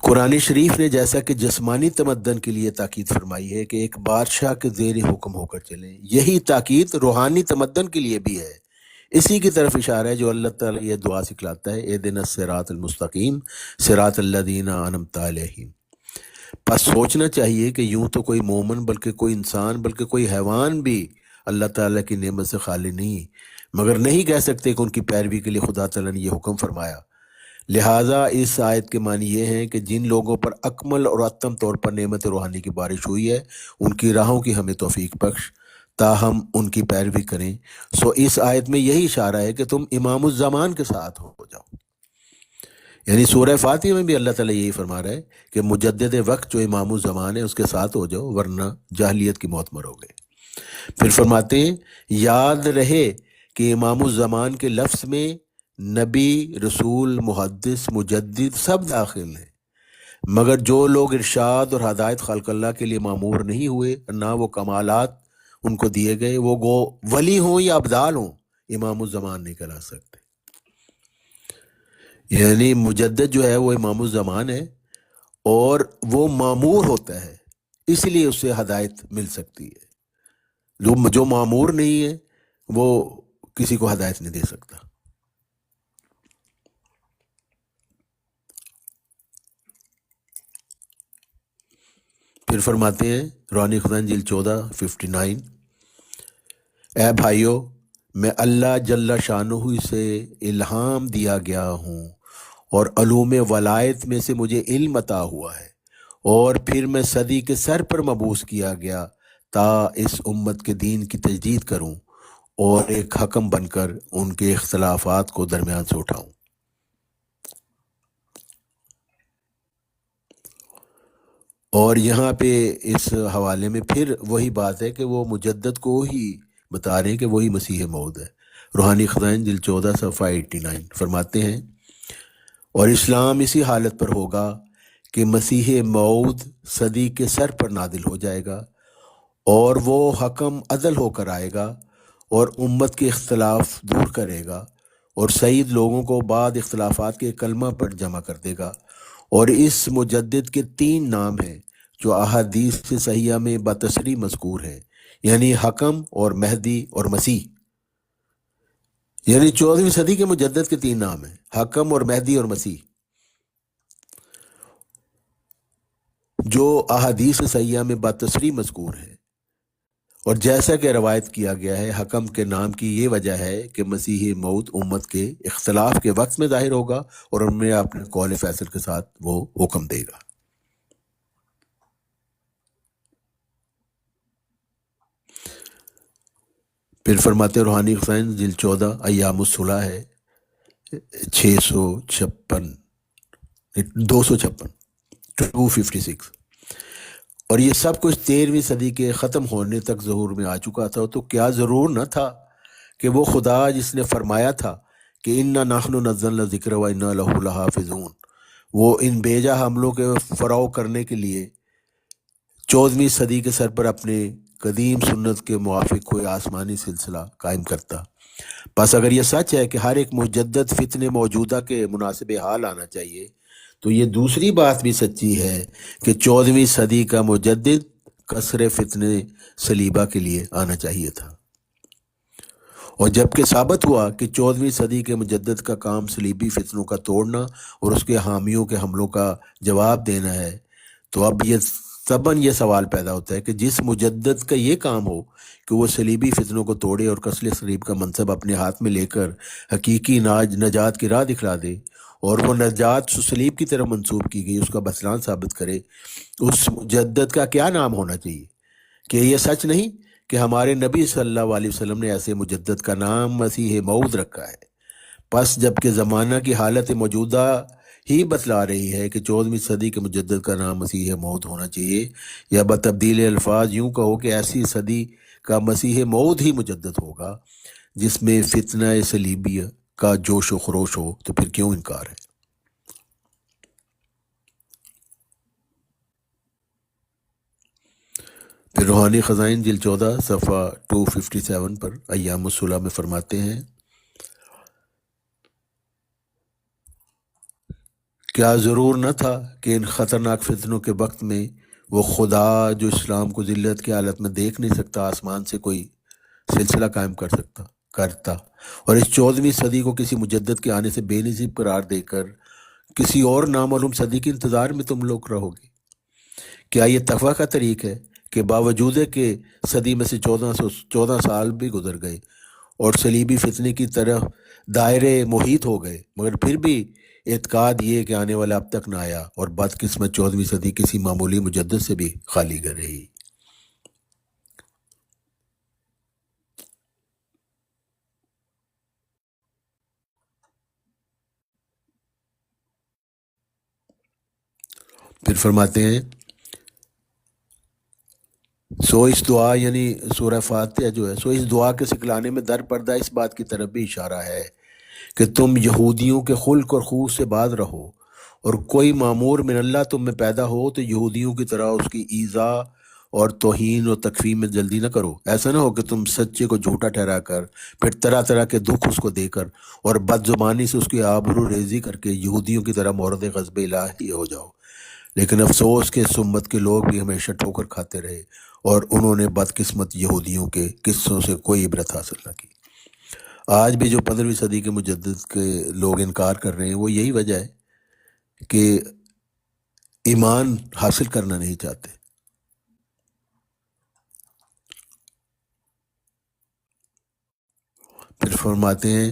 قرآن شریف نے جیسا کہ جسمانی تمدن کے لیے تاکید فرمائی ہے کہ ایک بادشاہ کے زیر حکم ہو کر چلیں، یہی تاکید روحانی تمدن کے لیے بھی ہے۔ اسی کی طرف اشارہ ہے جو اللہ تعالیٰ یہ دعا سکھلاتا ہے، اہدنا الصراط المستقیم صراط الذین انعمت علیہم۔ پس سوچنا چاہیے کہ یوں تو کوئی مومن بلکہ کوئی انسان بلکہ کوئی حیوان بھی اللہ تعالیٰ کی نعمت سے خالی نہیں، مگر نہیں کہہ سکتے کہ ان کی پیروی کے لیے خدا تعالیٰ نے یہ حکم فرمایا۔ لہٰذا اس آیت کے معنی یہ ہیں کہ جن لوگوں پر اکمل اور اتم طور پر نعمت روحانی کی بارش ہوئی ہے ان کی راہوں کی ہمیں توفیق بخش تاہم ان کی پیروی کریں۔ سو اس آیت میں یہی اشارہ ہے کہ تم امام الزمان کے ساتھ ہو جاؤ، یعنی سورہ فاتحہ میں بھی اللہ تعالیٰ یہی فرما رہا ہے کہ مجدد وقت جو امام الزمان ہے اس کے ساتھ ہو جاؤ ورنہ جاہلیت کی موت مرو گے۔ پھر فرماتے ہیں یاد رہے کہ امام الزمان کے لفظ میں نبی، رسول، محدث، مجدد سب داخل ہیں، مگر جو لوگ ارشاد اور ہدایت خلق اللہ کے لیے معمور نہیں ہوئے، نہ وہ کمالات ان کو دیے گئے، وہ گو ولی ہوں یا ابدال ہوں، امام الزمان نہیں کہلا سکتے۔ یعنی مجدد جو ہے وہ امام الزمان ہے اور وہ معمور ہوتا ہے، اس لیے اس سے ہدایت مل سکتی ہے۔ جو معمور نہیں ہے وہ کسی کو ہدایت نہیں دے سکتا۔ پھر فرماتے ہیں روحانی خزائن جلد 14 59، اے بھائیو، میں اللہ جل شانہ سے الہام دیا گیا ہوں اور علوم ولایت میں سے مجھے علم عطا ہوا ہے، اور پھر میں صدی کے سر پر مبعوث کیا گیا تا اس امت کے دین کی تجدید کروں اور ایک حکم بن کر ان کے اختلافات کو درمیان سے اٹھاؤں۔ اور یہاں پہ اس حوالے میں پھر وہی بات ہے کہ وہ مجدد کو ہی بتا رہے ہیں کہ وہی مسیح موعود ہے۔ روحانی خزائن جلد 14 صفحہ 89 فرماتے ہیں، اور اسلام اسی حالت پر ہوگا کہ مسیح موعود صدی کے سر پر نازل ہو جائے گا، اور وہ حکم عدل ہو کر آئے گا اور امت کے اختلاف دور کرے گا، اور سعید لوگوں کو بعد اختلافات کے کلمہ پر جمع کر دے گا۔ اور اس مجدد کے 3 نام ہیں جو احادیث صحیحہ میں بتصریح مذکور ہیں، یعنی حکم اور مہدی اور مسیح۔ یعنی 14ویں صدی کے مجدد کے 3 نام ہیں، حکم اور مہدی اور مسیح، جو احادیث صحیحہ میں بتصریح مذکور ہیں۔ اور جیسا کہ روایت کیا گیا ہے، حکم کے نام کی یہ وجہ ہے کہ مسیح موعود امت کے اختلاف کے وقت میں ظاہر ہوگا اور ان میں اپنے قول فیصل کے ساتھ وہ حکم دے گا۔ پھر فرماتے روحانی خزائن جلد 14 ایام الصلح ہے 656 256 256، اور یہ سب کچھ 13ویں صدی کے ختم ہونے تک ظہور میں آ چکا تھا۔ تو کیا ضرور نہ تھا کہ وہ خدا جس نے فرمایا تھا کہ انا نحن نزلنا الذکر و انا لہ لحافظون، وہ ان بیجا حملوں کے فراؤ کرنے کے لیے 14ویں صدی کے سر پر اپنے قدیم سنت کے موافق کوئی آسمانی سلسلہ قائم کرتا۔ بس اگر یہ سچ ہے کہ ہر ایک مجدد فتنے موجودہ کے مناسب حال آنا چاہیے، تو یہ دوسری بات بھی سچی ہے کہ 14ویں صدی کا مجدد کسر فتنے صلیبہ کے لیے آنا چاہیے تھا۔ اور جب کہ ثابت ہوا کہ 14ویں صدی کے مجدد کا کام صلیبی فتنوں کا توڑنا اور اس کے حامیوں کے حملوں کا جواب دینا ہے، تو اب یہ طبعاً یہ سوال پیدا ہوتا ہے کہ جس مجدد کا یہ کام ہو کہ وہ صلیبی فتنوں کو توڑے اور کسل صلیب کا منصب اپنے ہاتھ میں لے کر حقیقی نجات کی راہ دکھلا دے، اور وہ نجات صلیب کی طرف منسوب کی گئی اس کا بطلان ثابت کرے، اس مجدد کا کیا نام ہونا چاہیے؟ کہ یہ سچ نہیں کہ ہمارے نبی صلی اللہ علیہ وسلم نے ایسے مجدد کا نام مسیح موعود رکھا ہے؟ پس جب کہ زمانہ کی حالت موجودہ ہی بتلا رہی ہے کہ 14ویں صدی کے مجدد کا نام مسیح موعود ہونا چاہیے، یا بتبدیل الفاظ یوں کہو کہ ایسی صدی کا مسیح موعود ہی مجدد ہوگا جس میں فتنہ صلیبیہ کا جوش و خروش ہو، تو پھر کیوں انکار ہے؟ پھر روحانی خزائن جلد 14 صفحہ 257 پر ایام الصلح میں فرماتے ہیں، کیا ضرور نہ تھا کہ ان خطرناک فتنوں کے وقت میں وہ خدا جو اسلام کو ذلت کی حالت میں دیکھ نہیں سکتا، آسمان سے کوئی سلسلہ قائم کرتا، اور اس 14ویں صدی کو کسی مجدد کے آنے سے بے نصیب قرار دے کر کسی اور نامعلوم صدی کے انتظار میں تم لوگ رہو گے۔ کیا یہ تقویٰ کا طریق ہے کہ باوجود کہ صدی میں سے 14 سال بھی گزر گئے اور صلیبی فتنے کی طرف دائرے محیط ہو گئے، مگر پھر بھی اعتقاد یہ کہ آنے والا اب تک نہ آیا، اور بدقسمت 14ویں صدی کسی معمولی مجدد سے بھی خالی رہی؟ پھر فرماتے ہیں، سو اس دعا یعنی سورہ فاتحہ جو ہے، سو اس دعا کے سکھلانے میں در پردہ اس بات کی طرف بھی اشارہ ہے کہ تم یہودیوں کے خلق اور خو سے باز رہو، اور کوئی معمور من اللہ تم میں پیدا ہو تو یہودیوں کی طرح اس کی ایذا اور توہین اور تکفیر میں جلدی نہ کرو۔ ایسا نہ ہو کہ تم سچے کو جھوٹا ٹھہرا کر پھر طرح طرح کے دکھ اس کو دے کر اور بد زبانی سے اس کی آبرو ریزی کر کے یہودیوں کی طرح مورد غضب الہی ہو جاؤ۔ لیکن افسوس کہ اس امت کے لوگ بھی ہمیشہ ٹھوکر کھاتے رہے، اور انہوں نے بدقسمت یہودیوں کے قصوں سے کوئی عبرت حاصل نہ کی۔ آج بھی جو 15ویں صدی کے مجدد کے لوگ انکار کر رہے ہیں، وہ یہی وجہ ہے کہ ایمان حاصل کرنا نہیں چاہتے۔ پھر فرماتے ہیں،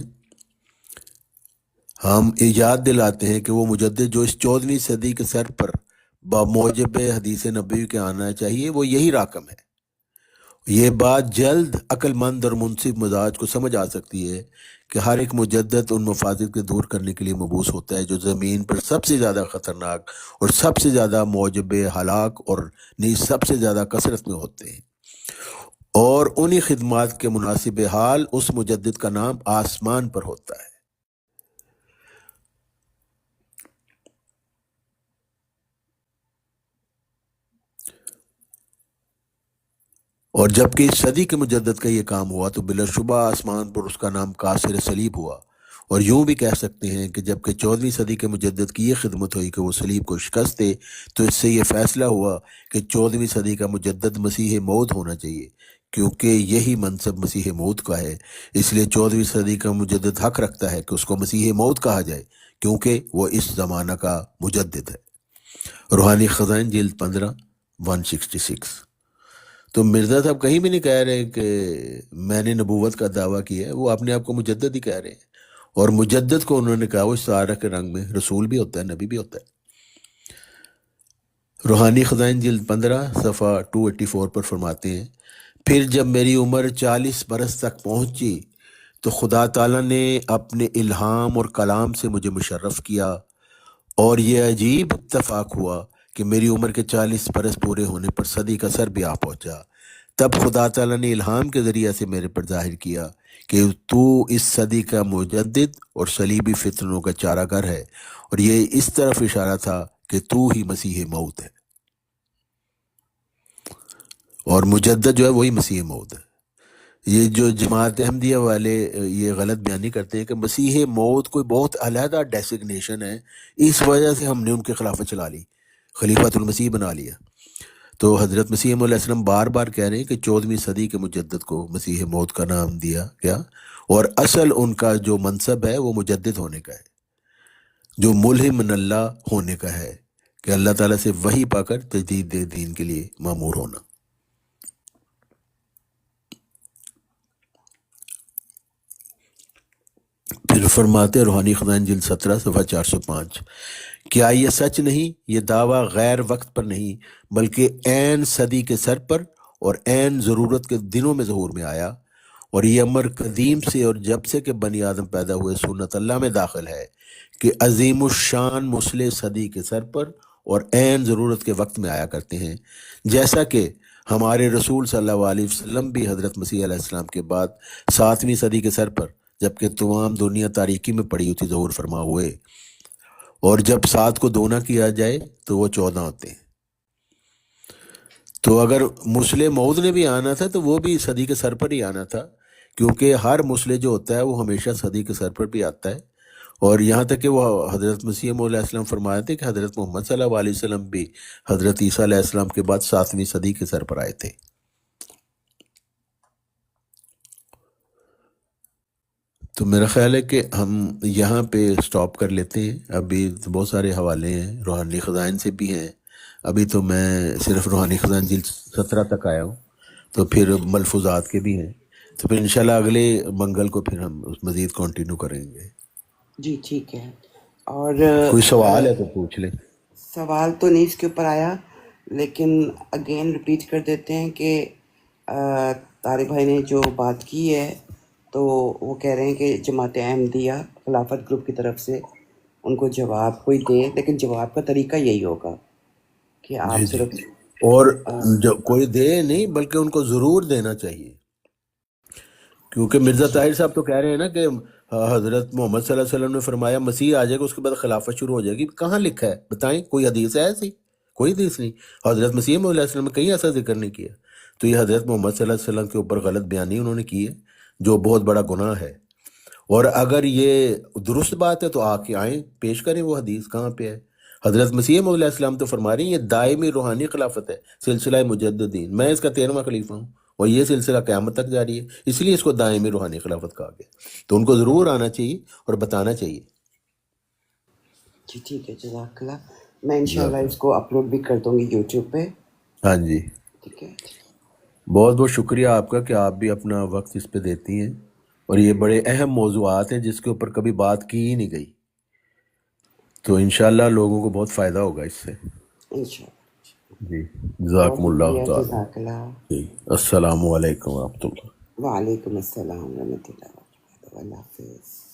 ہم یاد دلاتے ہیں کہ وہ مجدد جو اس 14ویں صدی کے سر پر بموجب حدیث نبوی کے آنا چاہیے، وہ یہی راکم ہے، یہ بات جلد عقل مند اور منصف مزاج کو سمجھ آ سکتی ہے کہ ہر ایک مجدد ان مفاسد کے دور کرنے کے لیے مبعوث ہوتا ہے جو زمین پر سب سے زیادہ خطرناک اور سب سے زیادہ موجب ہلاک اور نیز سب سے زیادہ کثرت میں ہوتے ہیں، اور انہی خدمات کے مناسب حال اس مجدد کا نام آسمان پر ہوتا ہے۔ اور جبکہ اس صدی کے مجدد کا یہ کام ہوا تو بلا شبہ آسمان پر اس کا نام کاسر صلیب ہوا، اور یوں بھی کہہ سکتے ہیں کہ جبکہ 14ویں صدی کے مجدد کی یہ خدمت ہوئی کہ وہ صلیب کو شکست دے، تو اس سے یہ فیصلہ ہوا کہ 14ویں صدی کا مجدد مسیح موعود ہونا چاہیے، کیونکہ یہی منصب مسیح موعود کا ہے۔ اس لیے 14ویں صدی کا مجدد حق رکھتا ہے کہ اس کو مسیح موعود کہا جائے، کیونکہ وہ اس زمانہ کا مجدد ہے۔ روحانی خزائن جلد 15 166۔ تو مرزا صاحب کہیں بھی نہیں کہہ رہے کہ میں نے نبوت کا دعویٰ کیا ہے، وہ اپنے آپ کو مجدد ہی کہہ رہے ہیں، اور مجدد کو انہوں نے کہا وہ سارہ کے رنگ میں رسول بھی ہوتا ہے، نبی بھی ہوتا ہے۔ روحانی خزائن جلد 15 صفحہ 284 پر فرماتے ہیں، پھر جب میری عمر 40 برس تک پہنچی تو خدا تعالیٰ نے اپنے الہام اور کلام سے مجھے مشرف کیا، اور یہ عجیب اتفاق ہوا کہ میری عمر کے 40 برس پورے ہونے پر صدی کا سر بھی آ پہنچا۔ تب خدا تعالیٰ نے الہام کے ذریعے سے میرے پر ظاہر کیا کہ تو اس صدی کا مجدد اور صلیبی فتنوں کا چارہ گر ہے، اور یہ اس طرف اشارہ تھا کہ تو ہی مسیح موعود ہے، اور مجدد جو ہے وہی مسیح موعود ہے۔ یہ جو جماعت احمدیہ والے یہ غلط بیانی کرتے ہیں کہ مسیح موعود کوئی بہت علیحدہ ڈیسگنیشن ہے، اس وجہ سے ہم نے ان کے خلافت چلا لی، خلیفۃ المسیح بنا لیا۔ تو حضرت مسیح علیہ السلام بار بار کہہ رہے ہیں کہ 14ویں صدی کے مجدد کو مسیح موعود کا نام دیا گیا، اور اصل ان کا جو منصب ہے وہ مجدد ہونے کا ہے، جو ملہم من اللہ ہونے کا ہے، کہ اللہ تعالیٰ سے وحی پا کر تجدید دین کے لیے مامور ہونا۔ پھر فرماتے روحانی خزائن جلد 17 صفحہ 405، کیا یہ سچ نہیں، یہ دعویٰ غیر وقت پر نہیں بلکہ عین صدی کے سر پر اور عین ضرورت کے دنوں میں ظہور میں آیا، اور یہ امر قدیم سے اور جب سے کہ بنی آدم پیدا ہوئے سنت اللہ میں داخل ہے کہ عظیم الشان مسلح صدی کے سر پر اور عین ضرورت کے وقت میں آیا کرتے ہیں، جیسا کہ ہمارے رسول صلی اللہ علیہ وسلم بھی حضرت مسیح علیہ السلام کے بعد 7ویں صدی کے سر پر، جبکہ تمام دنیا تاریکی میں پڑی ہوئی تھی، ظہور فرما ہوئے، اور جب 7 کو 2 نہ کیا جائے تو وہ 14 ہوتے ہیں۔ تو اگر مسلح موعود نے بھی آنا تھا تو وہ بھی صدی کے سر پر ہی آنا تھا، کیونکہ ہر مسلح جو ہوتا ہے وہ ہمیشہ صدی کے سر پر بھی آتا ہے، اور یہاں تک کہ وہ حضرت مسیح علیہ السلام فرمایا تھے کہ حضرت محمد صلی اللہ علیہ وسلم بھی حضرت عیسیٰ علیہ السلام کے بعد 7ویں صدی کے سر پر آئے تھے۔ تو میرا خیال ہے کہ ہم یہاں پہ سٹاپ کر لیتے ہیں، ابھی تو بہت سارے حوالے ہیں، روحانی خزائن سے بھی ہیں، ابھی تو میں صرف روحانی خزائن جلد 17 تک آیا ہوں، تو پھر ملفوظات کے بھی ہیں، تو پھر انشاءاللہ اگلے منگل کو پھر ہم مزید کنٹینیو کریں گے۔ جی ٹھیک ہے۔ اور کوئی سوال ہے تو پوچھ لیں۔ سوال تو نہیں اس کے اوپر آیا، لیکن اگین ریپیٹ کر دیتے ہیں کہ طارق بھائی نے جو بات کی ہے تو وہ کہہ رہے ہیں کہ جماعت احمدیہ خلافت گروپ کی طرف سے ان کو جواب کوئی دے، لیکن جواب کا طریقہ یہی ہوگا کہ آپ جی صرف اور جو کوئی دے نہیں بلکہ ان کو ضرور دینا چاہیے، کیونکہ مرزا طاہر صاحب تو کہہ رہے ہیں نا کہ حضرت محمد صلی اللہ علیہ وسلم نے فرمایا مسیح آ جائے گا، اس کے بعد خلافت شروع ہو جائے گی۔ کہاں لکھا ہے بتائیں؟ کوئی حدیث ہے ایسی؟ کوئی حدیث نہیں۔ حضرت مسیح علیہ السلام نے کہیں ایسا ذکر نہیں کیا، تو یہ حضرت محمد صلی اللہ علیہ وسلم کے اوپر غلط بیانی انہوں نے کی ہے، جو بہت بڑا گناہ ہے۔ اور اگر یہ درست بات ہے تو آ کے آئیں، پیش کریں وہ حدیث کہاں پہ ہے۔ حضرت مسیح علیہ السلام تو فرما رہی ہیں یہ دائمی روحانی خلافت ہے، سلسلہ مجددین، میں اس کا 13واں خلیفہ ہوں، اور یہ سلسلہ قیامت تک جاری ہے، اس لیے اس کو دائمی روحانی خلافت کہا گیا۔ تو ان کو ضرور آنا چاہیے اور بتانا چاہیے۔ جی ٹھیک ہے، جزاک اللہ۔ میں انشاءاللہ اس کو اپلوڈ بھی کر دوں گی یوٹیوب پہ۔ ہاں جی، ٹھیک ہے، بہت بہت شکریہ آپ کا کہ آپ بھی اپنا وقت اس پہ دیتی ہیں، اور یہ بڑے اہم موضوعات ہیں جس کے اوپر کبھی بات کی ہی نہیں گئی، تو انشاءاللہ لوگوں کو بہت فائدہ ہوگا اس سے۔ انشاءاللہ۔ جی بہت جزاکم اللہ شکریہ، تعالی. جزاک اللہ. جی السلام علیکم ورحمۃ اللہ. وعلیکم السلام ورحمۃ اللہ وبرکاتہ. اللہ حافظ.